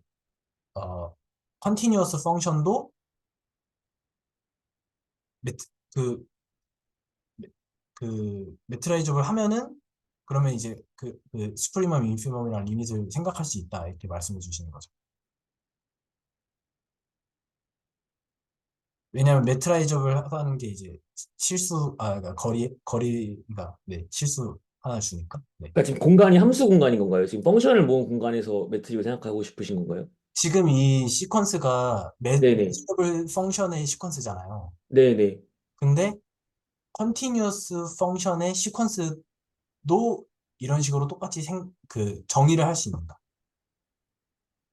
어, 컨티뉴어스 펑션도 메트- 그 그 메트라이저블 하면은 그러면 이제 그 수프리멈, 인피멈이랑 리밋을 생각할 수 있다 이렇게 말씀해 주시는 거죠. 왜냐하면 메트라이저블 하는 게 이제 그러니까 거리가 네 실수 하나 주니까. 네. 그러니까 지금 공간이 함수 공간인 건가요? 지금 펑션을 모은 공간에서 매트릭을 생각하고 싶으신 건가요? 지금 이 시퀀스가 네네. 메저러블 펑션의 시퀀스잖아요. 네네. 근데 컨티뉴어스 펑션의 시퀀스도 이런 식으로 똑같이 그 정의를 할 수 있는가?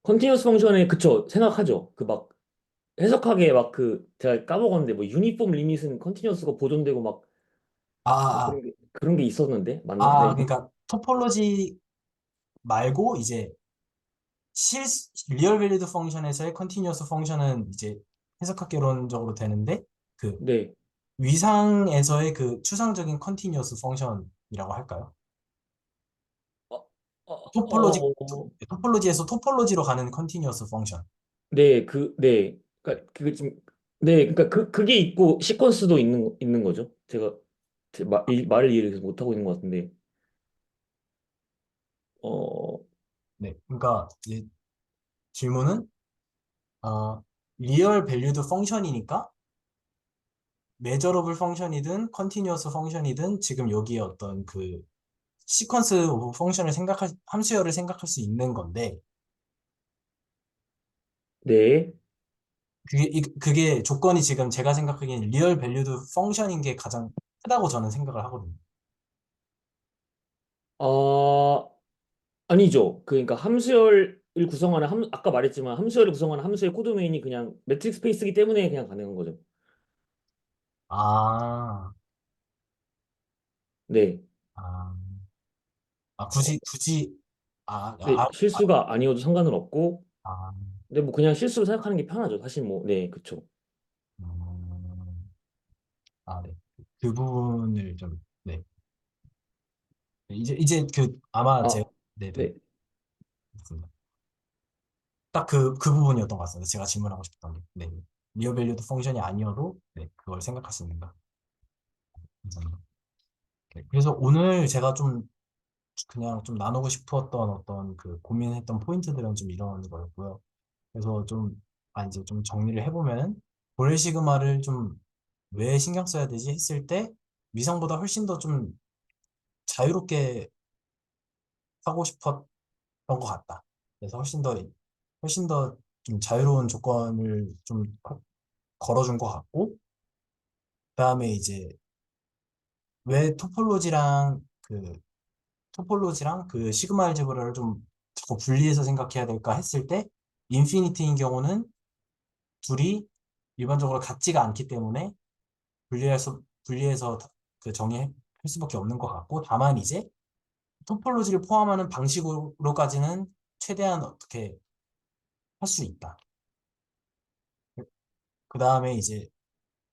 컨티뉴어스 펑션에 그쵸 생각하죠. 그 막 해석하게 막 그 제가 까먹었는데 뭐 유니폼 리밋은 컨티뉴어스가 보존되고 막 아, 뭐 아, 그런 게 있었는데 맞나? 네. 그러니까 토폴로지 말고 이제 리얼 밸리드 펑션에서의 컨티뉴어스 펑션은 이제 해석학개론적으로 되는데 그 네. 위상에서의 그 추상적인 컨티뉴어스 펑션이라고 할까요? 어, 어, 어, 토폴로지에서 토폴로지로 가는 컨티뉴어스 펑션. 네, 네. 그러니까 그 지금 네, 그러니까 그게 있고 시퀀스도 있는 거죠. 제가 제 말을 이해를 계속 못 하고 있는 것 같은데. 어, 네, 그러니까 이제 질문은 어, 리얼 밸류드 펑션이니까 메저러블 펑션이든 컨티뉴어스 펑션이든 지금 여기에 어떤 그 시퀀스 오브 펑션을 함수열을 생각할 수 있는 건데 네. 그게 조건이 지금 제가 생각하기엔 리얼 밸류드 펑션인 게 가장 크다고 저는 생각을 하거든요. 아, 아니죠. 그러니까 함수열을 구성하는 아까 말했지만 함수열을 구성하는 함수의 코드 메인이 그냥 매트릭 스페이스이기 때문에 그냥 가능한 거죠. 아, 네. 아, 어, 굳이, 아, 네, 아, 실수가 아니어도 상관은 없고, 아, 근데 뭐 그냥 실수로 생각하는 게 편하죠. 사실 뭐, 네, 그쵸. 음, 네. 그 부분을 좀, 네. 이제 아마 제가, 아, 네네. 네. 딱 그 부분이었던 것 같습니다. 제가 질문하고 싶었던 게. 네. 리어 밸류드 펑션이 아니어도, 네, 그걸 생각할 수 있는가. 감사합니다. 네, 그래서 오늘 제가 좀 그냥 좀 나누고 싶었던 어떤 그 고민했던 포인트들은 좀 이런 거였고요. 그래서 이제 좀 정리를 해보면은, 볼레 시그마를 좀 왜 신경 써야 되지 했을 때, 위성보다 훨씬 더 좀 자유롭게 하고 싶었던 것 같다. 그래서 훨씬 더 좀 자유로운 조건을 좀 걸어준 것 같고, 그다음에 이제 왜 토폴로지랑 그 시그마 알제브라를 좀 자꾸 분리해서 생각해야 될까 했을 때, 인피니티인 경우는 둘이 일반적으로 같지가 않기 때문에 분리해서 그 정의할 수밖에 없는 것 같고, 다만 이제 토폴로지를 포함하는 방식으로까지는 최대한 어떻게 할 수 있다. 그 다음에 이제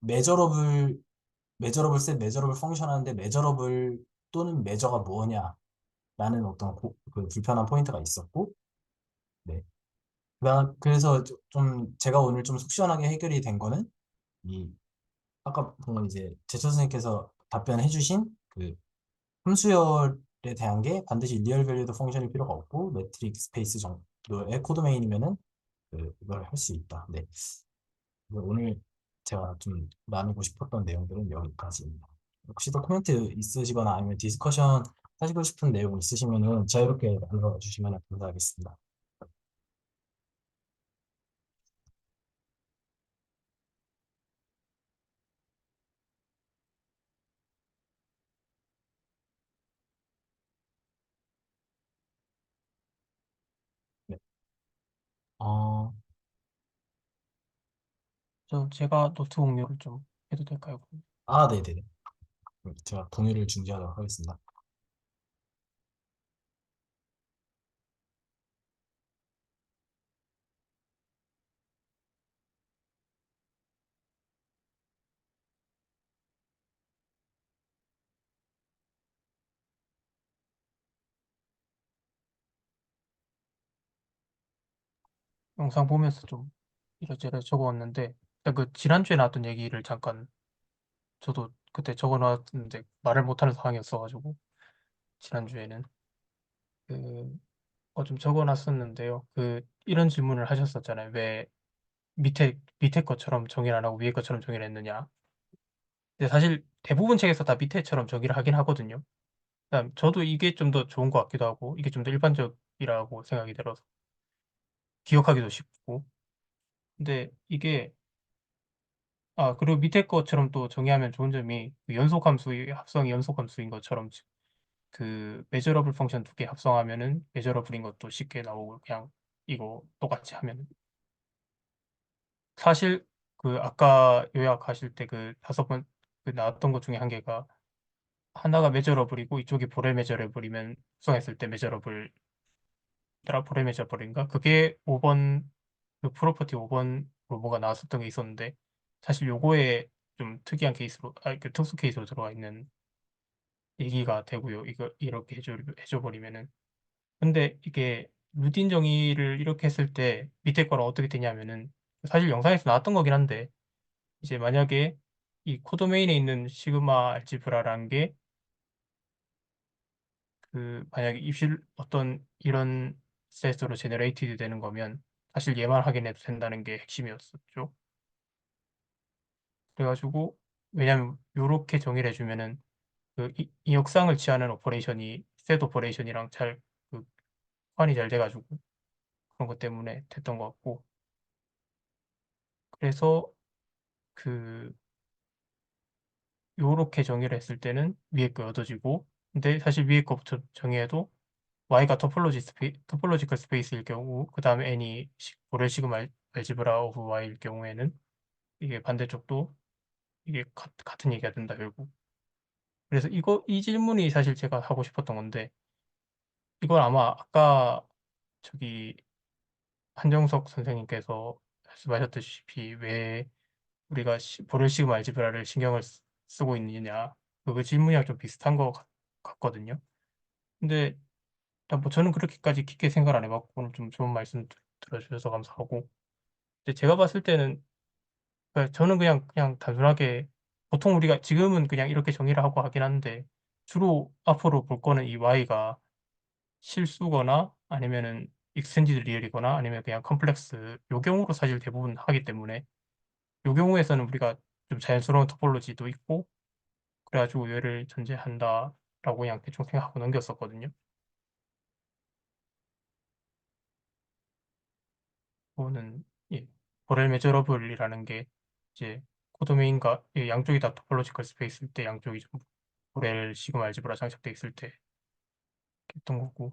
메저러블 메저러블 펑션 하는데 메저러블 또는 메저가 뭐냐라는 어떤 그 불편한 포인트가 있었고, 네. 그래서 좀 제가 오늘 좀 속 시원하게 해결이 된 거는 이 아까 방금 이제 제초 선생님께서 답변해 주신 그 함수열에 대한 게 반드시 리얼 밸리드 펑션일 필요가 없고 매트릭 스페이스 정도의 코드 메인이면은 그걸 할 수 있다. 네. 오늘 제가 좀 나누고 싶었던 내용들은 여기까지입니다. 혹시 더 코멘트 있으시거나 아니면 디스커션 하시고 싶은 내용 있으시면은 자유롭게 나눠 주시면 감사하겠습니다. 네. 어, 제가 노트 공유를 좀 해도 될까요? 네네. 제가 동의를 중지하도록 하겠습니다. 영상 보면서 좀 이래저래 적어왔는데, 그 지난주에 나왔던 얘기를 잠깐 저도 그때 적어놨는데 말을 못하는 상황이었어가지고 지난주에는 좀 적어놨었는데요. 이런 질문을 하셨었잖아요. 왜 밑에 것처럼 정의를 안 하고 위에 것처럼 정의를 했느냐. 근데 사실 대부분 책에서 다 밑에처럼 정의를 하긴 하거든요. 그다음 저도 이게 좀 더 좋은 것 같기도 하고 이게 좀 더 일반적이라고 생각이 들어서 기억하기도 쉽고. 근데 이게 그리고 밑에 것처럼 또 정의하면 좋은 점이 그 연속함수의 합성이 연속함수인 것처럼 메저러블 펑션 두 개 합성하면은 메저러블인 것도 쉽게 나오고 그냥 이거 똑같이 하면 사실 아까 요약하실 때 다섯 번 나왔던 것 중에 한 개가 하나가 메저러블이고 이쪽이 보렐 메저러블이면 합성했을 때 메저러블 보렐 메저러블인가 그게 5번 프로퍼티 5번으로 뭐가 나왔었던 게 있었는데 사실 요거에 좀 특이한 케이스로 특수 케이스로 들어와 있는 얘기가 되고요. 이거 이렇게 해줘 버리면은 근데 이게 루틴 정의를 이렇게 했을 때 밑에 거랑 어떻게 되냐면은 사실 영상에서 나왔던 거긴 한데 이제 만약에 이 코도메인에 있는 시그마 알지브라라는 게 만약에 입실 어떤 이런 셋으로 제너레이티드 되는 거면 사실 얘만 확인해도 된다는 게 핵심이었었죠. 그래가지고 왜냐면 요렇게 정의를 해주면은 이 역상을 취하는 오퍼레이션이 셋 오퍼레이션이랑 잘 호환이 잘 돼가지고 그런 것 때문에 됐던 것 같고 그래서 그 요렇게 정의를 했을 때는 위에 거 얻어지고 근데 사실 위에 거부터 정의해도 y가 토폴로지컬 스페이스일 경우 그 다음에 n이 보렐 시그마 알지브라 오브 y일 경우에는 이게 반대쪽도 이게 같은 얘기가 된다 결국 그래서 이 질문이 사실 제가 하고 싶었던 건데 이걸 아마 아까 저기 한정석 선생님께서 말씀하셨다시피 왜 우리가 보렐 시그마 알지브라를 신경을 쓰고 있느냐 그 질문이랑 좀 비슷한 것 같거든요. 근데 일단 뭐 저는 그렇게까지 깊게 생각 안 해봤고 오늘 좀 좋은 말씀 들어주셔서 감사하고 근데 제가 봤을 때는 저는 그냥 단순하게 보통 우리가 지금은 그냥 이렇게 정의를 하고 하긴 하는데 주로 앞으로 볼 거는 이 y가 실수거나 아니면은 익스텐디드 리얼이거나 아니면 그냥 컴플렉스 요 경우로 사실 대부분 하기 때문에 요 경우에서는 우리가 좀 자연스러운 토폴로지도 있고 그래가지고 얘를 전제한다라고 그냥 대충 생각하고 넘겼었거든요. 그거는 예, 보렐 메저러블이라는 게 이제 코도메인과 양쪽이 다 토폴로지컬 스페이스일 때 양쪽이 전부 보렐 시그마 알지브라 장착돼 있을 때 했던 거고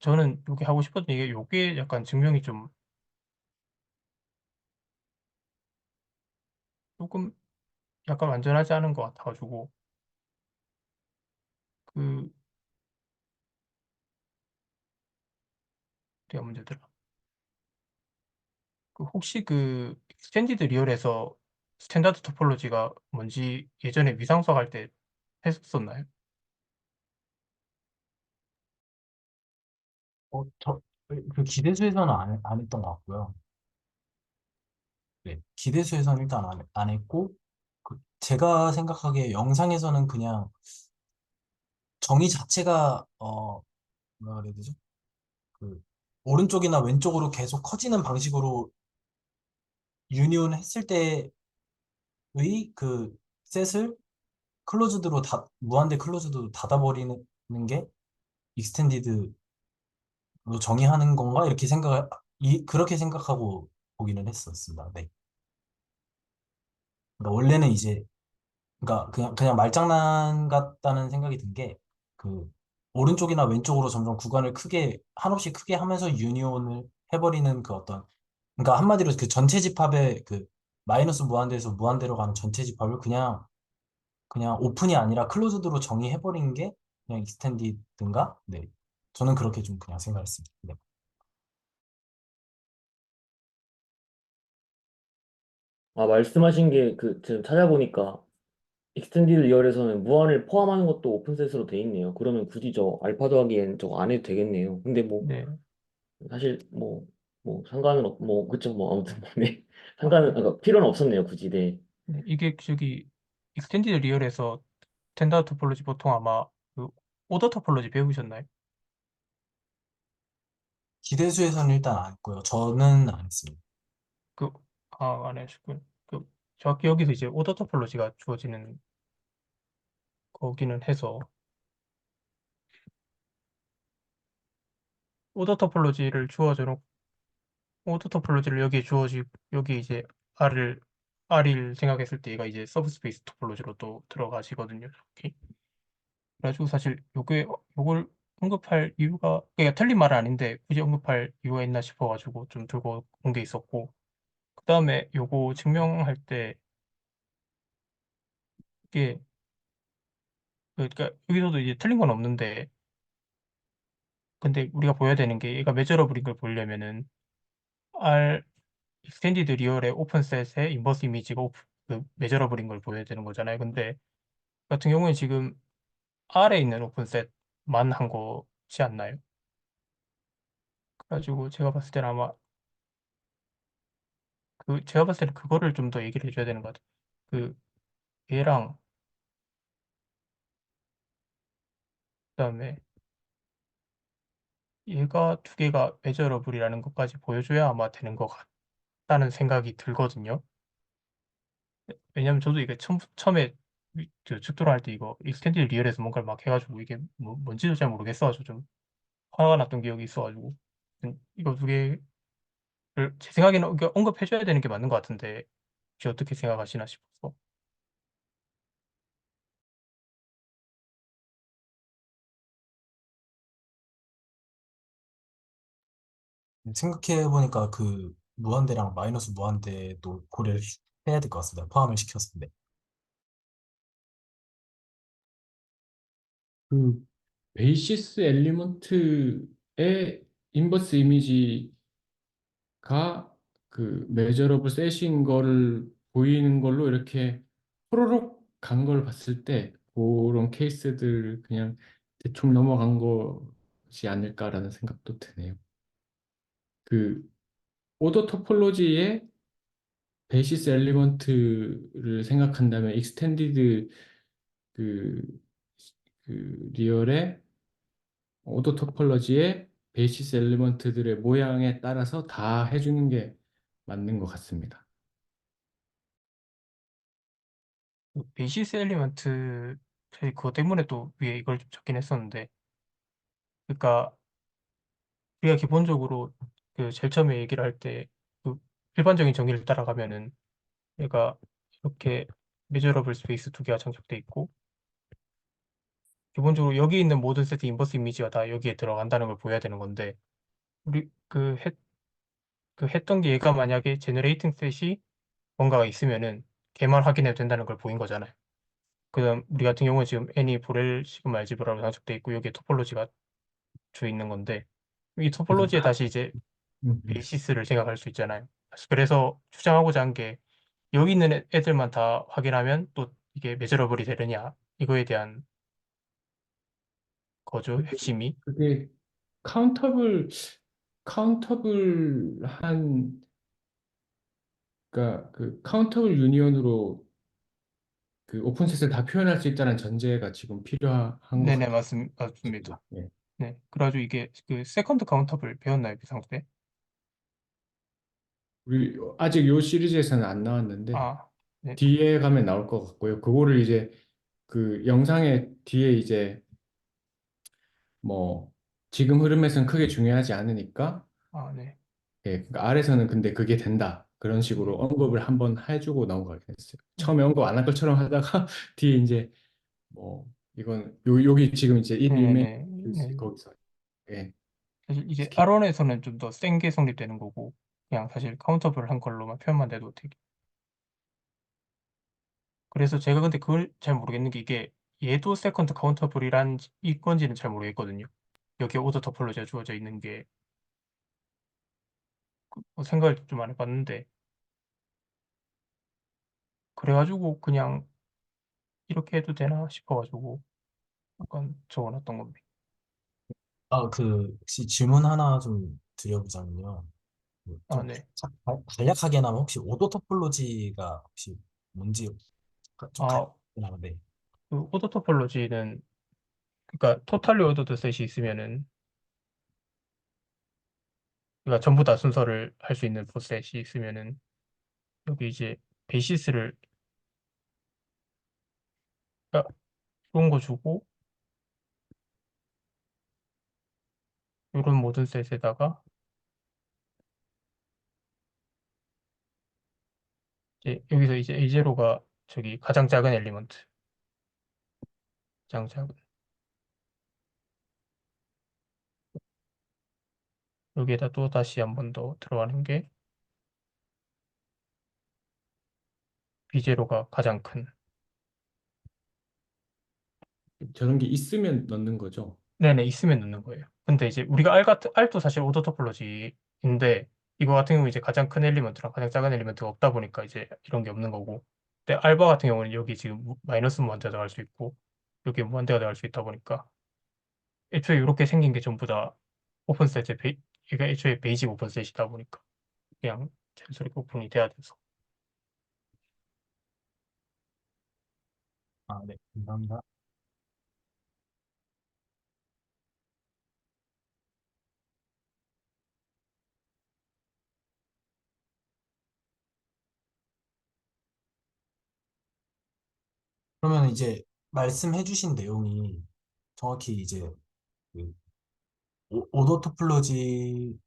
저는 요게 하고 싶었던 게 요게 약간 증명이 좀 조금 약간 완전하지 않은 것 같아가지고 그 어디가 문제더라. 혹시 익스텐디드 리얼에서 스탠다드 토폴로지가 뭔지 예전에 위상 수학할 때 했었나요? 기대수에서는 안 했던 것 같고요. 네, 기대수에서는 일단 안 했고, 제가 생각하기에 영상에서는 그냥 정의 자체가, 뭐라 그래야 되죠? 그, 오른쪽이나 왼쪽으로 계속 커지는 방식으로 유니온 했을 때의 셋을 무한대 클로즈드로 닫아버리는 게 익스텐디드로 정의하는 건가? 그렇게 생각하고 보기는 했었습니다. 네. 그러니까 원래는 이제 그러니까 그냥 말장난 같다는 생각이 든 게 오른쪽이나 왼쪽으로 점점 구간을 한없이 크게 하면서 유니온을 해버리는 그러니까 한마디로 전체 집합의 마이너스 무한대에서 무한대로 가는 전체 집합을 그냥 오픈이 아니라 클로즈드로 정의해버린 게 그냥 익스텐디드인가? 네. 저는 그렇게 좀 그냥 생각했습니다. 네. 말씀하신 게 지금 찾아보니까 익스텐디드 리얼에서는 무한을 포함하는 것도 오픈셋으로 돼 있네요. 그러면 굳이 저 알파 더하기엔 저거 안 해도 되겠네요. 근데 뭐 네. 사실 뭐 상관은 뭐 그쵸 뭐 아무튼 뭐, 네. 상관은 그러니까 필요는 없었네요. 굳이 네. 네, 이게 저기 익스텐디드 리얼에서 스탠다드 토폴로지 보통 아마 그 오더 토폴로지 배우셨나요? 기대수에서는 일단 안 했고요. 저는 안 했습니다. 그, 안 하셨군. 정확히 여기서 이제 오더 토폴로지가 주어지는 거기는 해서 오더 토폴로지를 주어져 놓고 오더 토폴로지를 여기에 여기 이제 R을 생각했을 때 얘가 이제 서브스페이스 토폴로지로 또 들어가시거든요. 이렇게. 그래가지고 사실 요걸 언급할 이유가 그러니까 틀린 말은 아닌데 굳이 언급할 이유가 있나 싶어가지고 좀 들고 온 게 있었고 그 다음에 요거 증명할 때 이게 그러니까 여기서도 이제 틀린 건 없는데 근데 우리가 보여야 되는 게 얘가 메저러블인 걸 보려면은 R 익스텐디드 리얼의 오픈셋의 인버스 이미지가 그 메저러블인 걸 보여야 되는 거잖아요. 근데 같은 경우에 지금 R에 있는 오픈셋만 한 것이 않나요? 그래가지고 제가 봤을 때는 아마 제가 봤을 때는 그거를 좀 더 얘기를 해줘야 되는 것 같아요. 그 얘랑 그다음에 얘가 두 개가 메저러블이라는 것까지 보여줘야 아마 되는 것 같다는 생각이 들거든요. 왜냐면 저도 이게 처음에 죽도록 할 때 이거 익스텐디드 리얼에서 뭔가를 막 해가지고 이게 뭔지도 잘 모르겠어가지고 좀 화가 났던 기억이 있어가지고 이거 두 개를 제 생각에는 이거 언급해줘야 되는 게 맞는 것 같은데 혹시 어떻게 생각하시나 싶어서. 생각해보니까 그 무한대랑 마이너스 무한대도 고려를 해야 될 것 같습니다. 포함을 시켰을 때. 그 베이시스 엘리먼트의 인버스 이미지가 그 메저러블 셋인 거를 보이는 걸로 이렇게 호로록 간 걸 봤을 때 그런 케이스들 그냥 대충 넘어간 것이 아닐까라는 생각도 드네요. 그 오더 토폴로지의 베이시스 엘리먼트를 생각한다면 익스텐디드 그, 그 리얼의 오더 토폴로지의 베이시스 엘리먼트들의 모양에 따라서 다 해주는 게 맞는 것 같습니다. 그 베이시스 엘리먼트 저희 그거 때문에 또 위에 이걸 좀 적긴 했었는데 그러니까 우리가 기본적으로 그 제일 처음에 얘기를 할 때 그 일반적인 정의를 따라가면은 얘가 이렇게 메저러블 스페이스 두 개가 장착돼 있고 기본적으로 여기 있는 모든 세트 인버스 이미지가 다 여기에 들어간다는 걸 보여야 되는 건데 우리 그 했던 게 얘가 만약에 제너레이팅 셋이 뭔가가 있으면은 걔만 확인해도 된다는 걸 보인 거잖아요. 그다음 우리 같은 경우는 지금 n이 보렐 시그마 알지브라로 장착돼 있고 여기에 토폴로지가 주 있는 건데 이 그래서 토폴로지에 다시 이제 음, 음. 베이시스를 생각할 수 있잖아요. 그래서 주장하고자 한 게 여기 있는 애들만 다 확인하면 또 이게 메저러블이 되느냐 이거에 대한 거죠 핵심이. 그게 카운터블 카운터블한 그러니까 그 카운터블 유니언으로 그 오픈셋을 다 표현할 수 있다는 전제가 지금 필요한 것 네네 맞습니다. 같습니다. 예. 네 그래가지고 이게 그 세컨드 카운터블 배웠나요 비상 때? 우리 아직 요 시리즈에서는 안 나왔는데 아, 네, 뒤에 가면 나올 것 같고요. 그거를 이제 그 영상의 뒤에 이제 뭐 지금 흐름에서는 크게 중요하지 않으니까 네, 예, 그러니까 아래서는 근데 그게 된다. 그런 식으로 네, 언급을 한번 해주고 넘어가긴 했어요. 네, 처음에 언급 안 할 것처럼 하다가 뒤에 이제 뭐 이건 여기 지금 이제 it remains 네네네. 네. 거기서 예, 사실 이제 스킵. 아론에서는 좀 더 센 게 성립되는 거고 그냥 사실 카운터블 한 걸로만 표현만 돼도 되게 그래서 제가 근데 그걸 잘 모르겠는 게 이게 얘도 세컨드 카운터블이란 이건지는 잘 모르겠거든요. 여기에 오더 토폴로지가 주어져 있는 게 생각을 좀 안 해봤는데 그래가지고 그냥 이렇게 해도 되나 싶어가지고 약간 적어놨던 겁니다. 혹시 질문 하나 좀 드려보자면요. 좀 네. 간략하게나마 혹시 오도 토폴로지가 혹시 뭔지 좀 아, 가능한데. 그 오더 토폴로지는 그러니까 토탈리 오더드 셋이 있으면은 그러니까 전부 다 순서를 할 수 있는 포셋이 있으면은 여기 이제 베이시스를 그러니까 좋은 거 주고 이런 모든 셋에다가 이제 여기서 이제 A0가 저기 가장 작은 엘리먼트, 가장 작은 여기에다 또 다시 한 번 더 들어가는 게 B0가 가장 큰. 저런 게 있으면 넣는 거죠. 네네, 있으면 넣는 거예요. 근데 이제 우리가 알도 사실 오더 토폴로지인데 이거 같은 경우 이제 가장 큰 엘리먼트랑 가장 작은 엘리먼트가 없다 보니까 이제 이런 게 없는 거고. 근데 알바 같은 경우는 여기 지금 마이너스 무한대가 들어갈 수 있고 여기 무한대가 들어갈 수 있다 보니까 애초에 이렇게 생긴 게 전부 다 오픈셋의 이게 애초에 베이직 오픈셋이다 보니까 그냥 자연스럽게 오픈이 돼야 돼서. 아, 네, 감사합니다. 그러면 이제 말씀해주신 내용이 정확히 이제 그 오더 토폴로지랑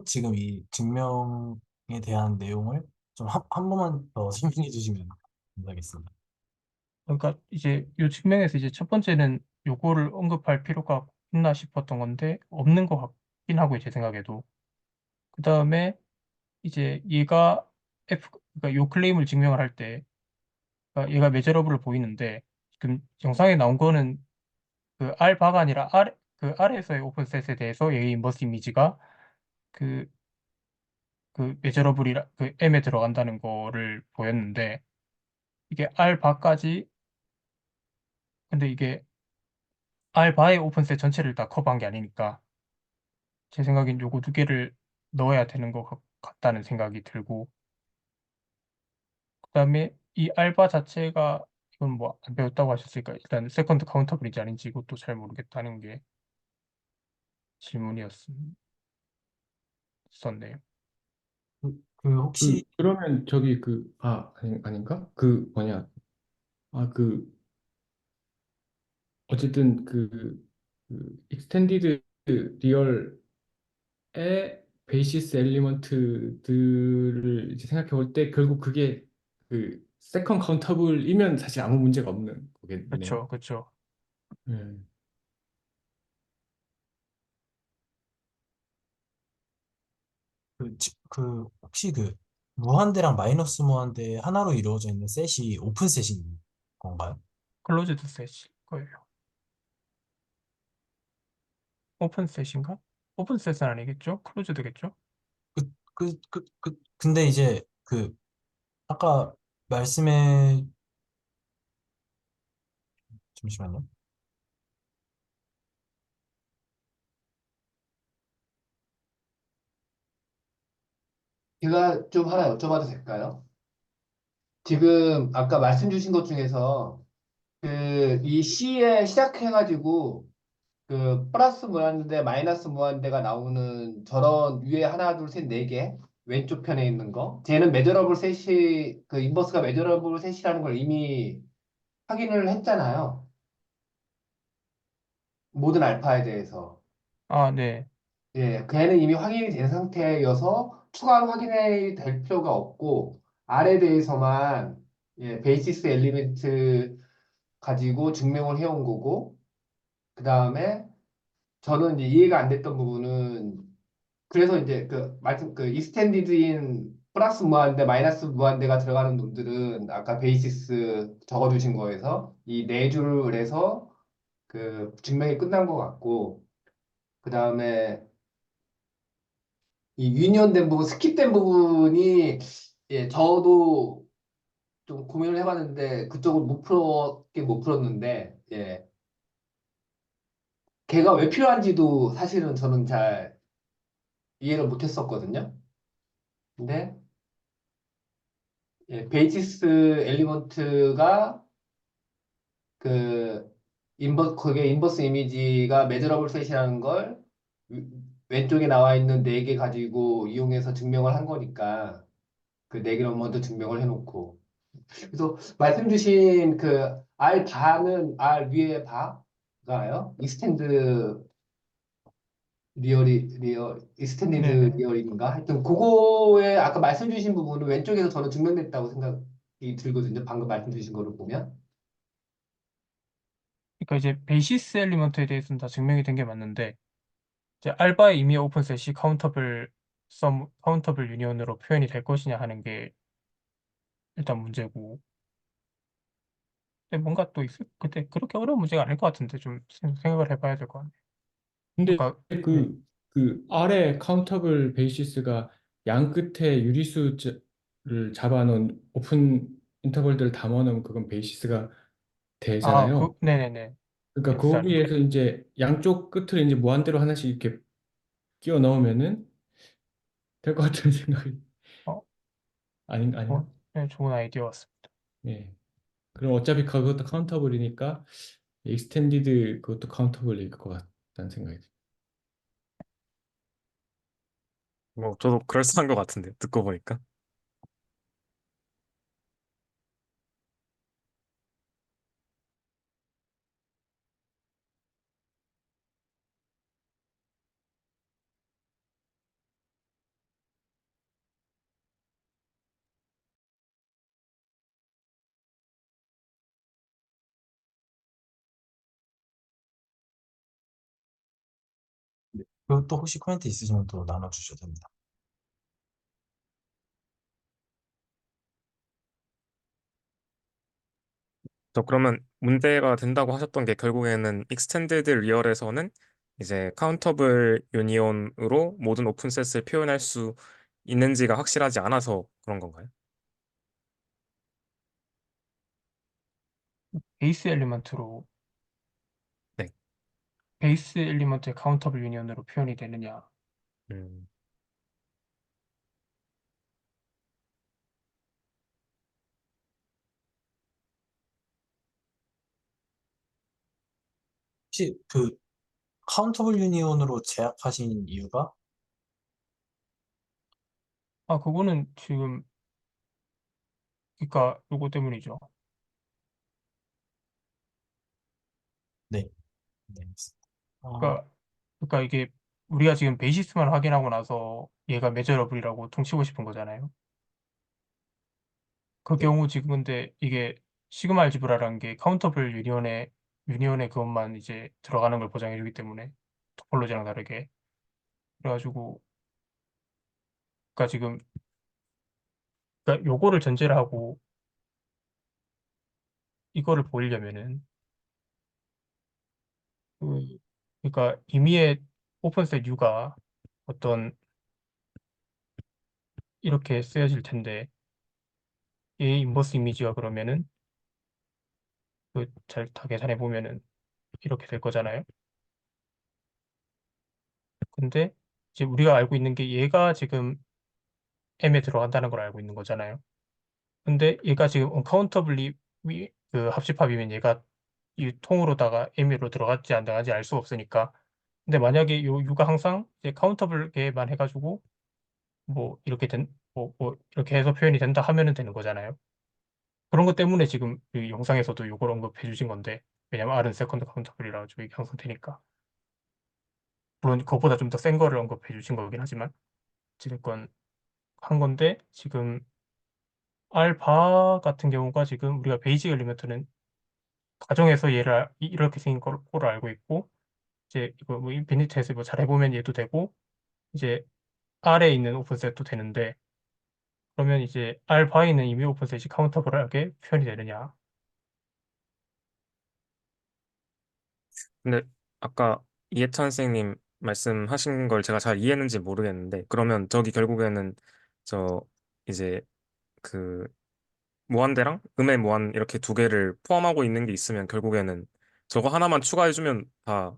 지금 이 증명에 대한 내용을 좀 한 번만 더 설명해 주시면 감사하겠습니다. 그러니까 이제 요 측면에서 이제 첫 번째는 요거를 언급할 필요가 있나 싶었던 건데 없는 것 같긴 하고 제 생각에도 그 다음에 이제 얘가 그러니까 요 클레임을 증명을 할 때 그러니까 얘가 메저러블로 보이는데 지금 영상에 나온 거는 그 알바가 아니라 그 아래에서의 오픈셋에 대해서 얘의 인버스 이미지가 그 메저러블이라 그 M에 들어간다는 거를 보였는데 이게 알바까지 근데 이게 알바의 오픈셋 전체를 다 커버한 게 아니니까 제 생각엔 요거 두 개를 넣어야 되는 것 같다는 생각이 들고 그다음에 이 알바 자체가 이건 뭐 안 배웠다고 하셨으니까 일단 세컨드 카운터블인지 아닌지 이것도 잘 모르겠다는 게 질문이었었네요. 혹시 그러면 저기 아닌가? 그 뭐냐? 아, 그 어쨌든 그 익스텐디드 리얼의 베이시스 엘리먼트들을 이제 생각해 볼 때 결국 그게 그 세컨 카운터블이면 사실 아무 문제가 없는 거겠네요. 그렇죠, 그렇죠. 음. 혹시 그 무한대랑 마이너스 무한대 하나로 이루어져 있는 셋이 오픈 셋인 건가요? 클로즈드 셋일 거예요. 오픈 셋인가? 오픈 셋은 아니겠죠? 클로즈드겠죠? 근데 이제 아까 말씀해 잠시만요. 제가 좀 하나 여쭤봐도 될까요? 지금 아까 말씀 주신 것 중에서 이 C에 시작해가지고 그 플러스 무한대, 마이너스 무한대가 나오는 저런 위에 하나, 둘, 셋, 네 개 왼쪽 편에 있는 거. 쟤는 메저러블 셋이 그 인버스가 메저러블 셋이라는 걸 이미 확인을 했잖아요. 모든 알파에 대해서. 아, 네. 예, 걔는 이미 확인이 된 상태여서 추가로 확인이 될 필요가 없고 R에 대해서만 베이시스 엘리멘트 가지고 증명을 해온 거고 그 다음에 저는 이제 이해가 안 됐던 부분은 그래서 이제 그 익스텐디드인 플러스 무한대 마이너스 무한대가 들어가는 놈들은 아까 베이시스 적어주신 거에서 이 네 줄을 해서 그 증명이 끝난 것 같고 그 다음에 이 유니온된 부분 스킵된 부분이 저도 좀 고민을 해봤는데 그쪽을 못 풀었는데 걔가 왜 필요한지도 사실은 저는 잘 이해를 못했었거든요. 근데 베이시스 엘리먼트가 그 그게 인버스 이미지가 메저러블 셋이라는 걸 위- 왼쪽에 나와 있는 네 개 가지고 이용해서 증명을 한 거니까 그 네 개를 먼저 증명을 해놓고 그래서 말씀 주신 그 R 바는 R 위에 바가요? 익스텐드 익스텐디드 네네. 리얼인가? 하여튼 그거에 아까 말씀 주신 부분은 왼쪽에서 저는 증명됐다고 생각이 들거든요. 방금 말씀 주신 거를 보면. 그러니까 이제 베이시스 엘리먼트에 대해서는 다 증명이 된 게 맞는데 이제 알바의 임의의 오픈셋이 카운터블 유니온으로 표현이 될 것이냐 하는 게 일단 문제고. 근데 뭔가 또 그때 그렇게 어려운 문제가 아닐 것 같은데 좀 생각을 해봐야 될 것 같네. 근데 그러니까 네. 그 아래 카운터블 베이시스가 양 끝에 유리수를 잡아놓은 오픈 인터벌들을 담아놓으면 그건 베이시스가 되잖아요. 네네네. 그러니까 엑스 알림. 거기에서 이제 양쪽 끝을 이제 무한대로 하나씩 이렇게 끼워 넣으면은 될 것 같은 생각이 어, 아닌가? 네, 좋은 아이디어 같습니다. 예. 그럼 어차피 그것도 카운터블이니까 익스텐디드 그것도 카운터블일 것 같다는 생각이 듭니다. 뭐 저도 그럴싸한 것 같은데 듣고 보니까. 그리고 또 혹시 코멘트 있으시면 또 나눠주셔도 됩니다. 저 그러면 문제가 된다고 하셨던 게 결국에는 익스텐디드 리얼에서는 이제 카운터블 유니온으로 모든 오픈셋을 표현할 수 있는지가 확실하지 않아서 그런 건가요? 베이스 엘리먼트로 네. 베이스 엘리먼트의 카운터블 유니온으로 표현이 되느냐. 음, 혹시 그 카운터블 유니온으로 제약하신 이유가? 그거는 지금 그러니까 요거 때문이죠. 네. 네. 어, 그러니까 그러니까 이게 우리가 지금 베이시스만 확인하고 나서 얘가 메저러블이라고 퉁치고 싶은 거잖아요. 그 네. 경우 지금 근데 이게 시그마 알지브라라는 게 카운터블 유니온의 그것만 이제 들어가는 걸 보장해 주기 때문에 토폴로지랑 다르게 그래가지고 그러니까 지금 그러니까 요거를 전제를 하고 이거를 보이려면은 그 그러니까 임의의 오픈셋 U가 어떤 이렇게 쓰여질 텐데 얘 인버스 이미지가 그러면은 그 잘 다 계산해 보면은 이렇게 될 거잖아요. 근데 이제 우리가 알고 있는 게 얘가 지금 M에 들어간다는 걸 알고 있는 거잖아요. 근데 얘가 지금 언카운터블리 그 합집합이면 얘가 이 통으로다가 M으로 들어갔지 안 들어간지 알 수 없으니까. 근데 만약에 요 U가 항상 이제 카운터블에만 해가지고 뭐 이렇게 뭐 이렇게 해서 표현이 된다 하면은 되는 거잖아요. 그런 것 때문에 지금 이 영상에서도 요걸 언급해 주신 건데 왜냐면 R은 세컨드 카운터블이라 가지고 이게 항상 되니까. 물론 그것보다 좀 더 센 거를 언급해 주신 거긴 하지만 어찌됐건 한 건데 지금 알바 같은 경우가 지금 우리가 베이직 엘리먼트는 가정에서 얘를 이렇게 생긴 거를 알고 있고 이제 이거 뭐 인피니트에서 뭐 잘 해보면 얘도 되고 이제 R에 있는 오픈셋도 되는데 그러면 이제 R 바에 있는 이미 오픈셋이 카운터블하게 표현이 되느냐. 근데 아까 이해찬 선생님 말씀하신 걸 제가 잘 이해했는지 모르겠는데 그러면 저기 결국에는 저 이제 그 무한대랑 음의 무한 이렇게 두 개를 포함하고 있는 게 있으면 결국에는 저거 하나만 추가해주면 다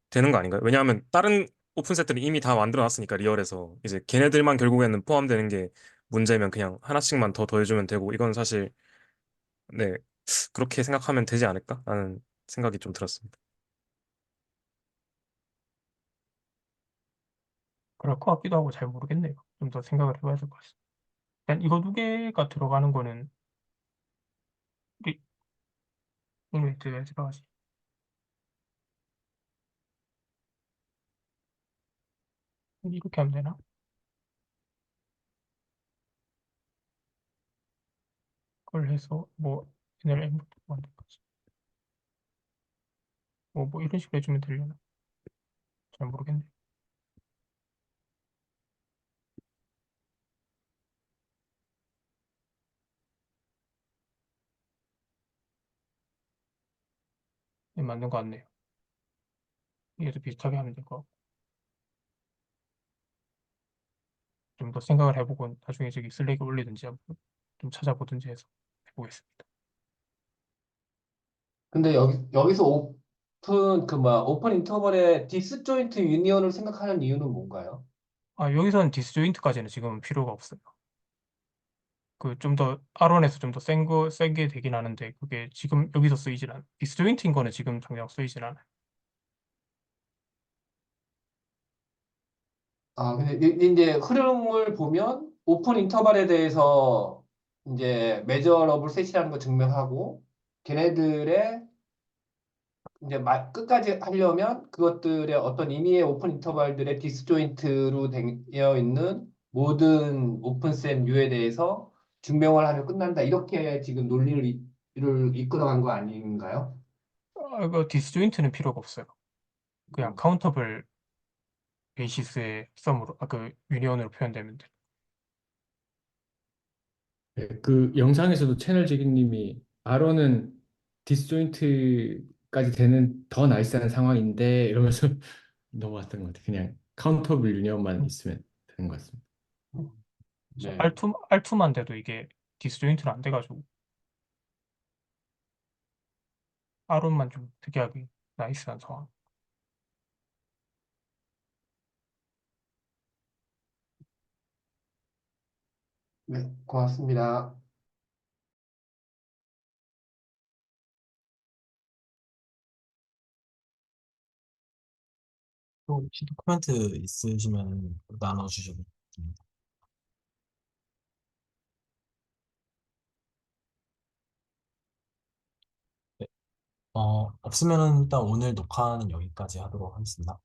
되는 거 아닌가요? 왜냐하면 다른 오픈셋들은 이미 다 만들어 놨으니까 리얼에서 이제 걔네들만 결국에는 포함되는 게 문제면 그냥 하나씩만 더 더해주면 되고 이건 사실 네, 그렇게 생각하면 되지 않을까라는 생각이 좀 들었습니다. 그럴 것 같기도 하고 잘 모르겠네요. 좀 더 생각을 해봐야 될 것 같습니다. 일단 이거 두 개가 들어가는 거는 이왜 들어가지? 이렇게 하면 되나? 그걸 해서 뭐 NLM부터 만들 거지. 뭐 이런 식으로 해주면 되려나? 잘 모르겠네. 네, 맞는 것 같네요. 이게 더 비슷하게 하면 될 것 같고. 좀 더 생각을 해보고 나중에 저기 슬랙에 올리든지 한번 좀 찾아보든지 해서 해보겠습니다. 근데 여기서 오픈 인터벌의 디스조인트 유니언을 생각하는 이유는 뭔가요? 아, 여기서는 디스조인트까지는 지금 필요가 없어요. 그 좀 더 R1에서 좀 더 센게 되긴 하는데 그게 지금 여기서 쓰이진 않아요. 디스조인트인 거는 지금 당장 쓰이진 않아요. 근데 이제 흐름을 보면 오픈 인터벌에 대해서 이제 메저러블 셋이라는 거 증명하고 걔네들의 이제 끝까지 하려면 그것들의 어떤 임의의 오픈 인터벌들의 디스조인트로 되어 있는 모든 오픈셈 U에 대해서 증명을 하면 끝난다. 이렇게 지금 논리를 이끌어간 거 아닌가요? 이거 디스조인트는 필요가 없어요. 그냥 음. 카운터블 베이시스의 썸으로 그 유니온으로 표현되면 돼. 네, 그 영상에서도 채널 지기님이 아론은 디스조인트까지 되는 더 나이스한 상황인데 이러면서 넘어갔던 것 같아요. 그냥 카운터블 유니언만 음. 있으면 되는 것 같습니다. 그래서 네. R2만 돼도 이게 디스조인트는 안 돼가지고 R1만 좀 특이하게 나이스한 상황. 네, 고맙습니다. 또 혹시 코멘트 있으시면 나눠주셔도 됩니다. 네. 없으면은 일단 오늘 녹화는 여기까지 하도록 하겠습니다.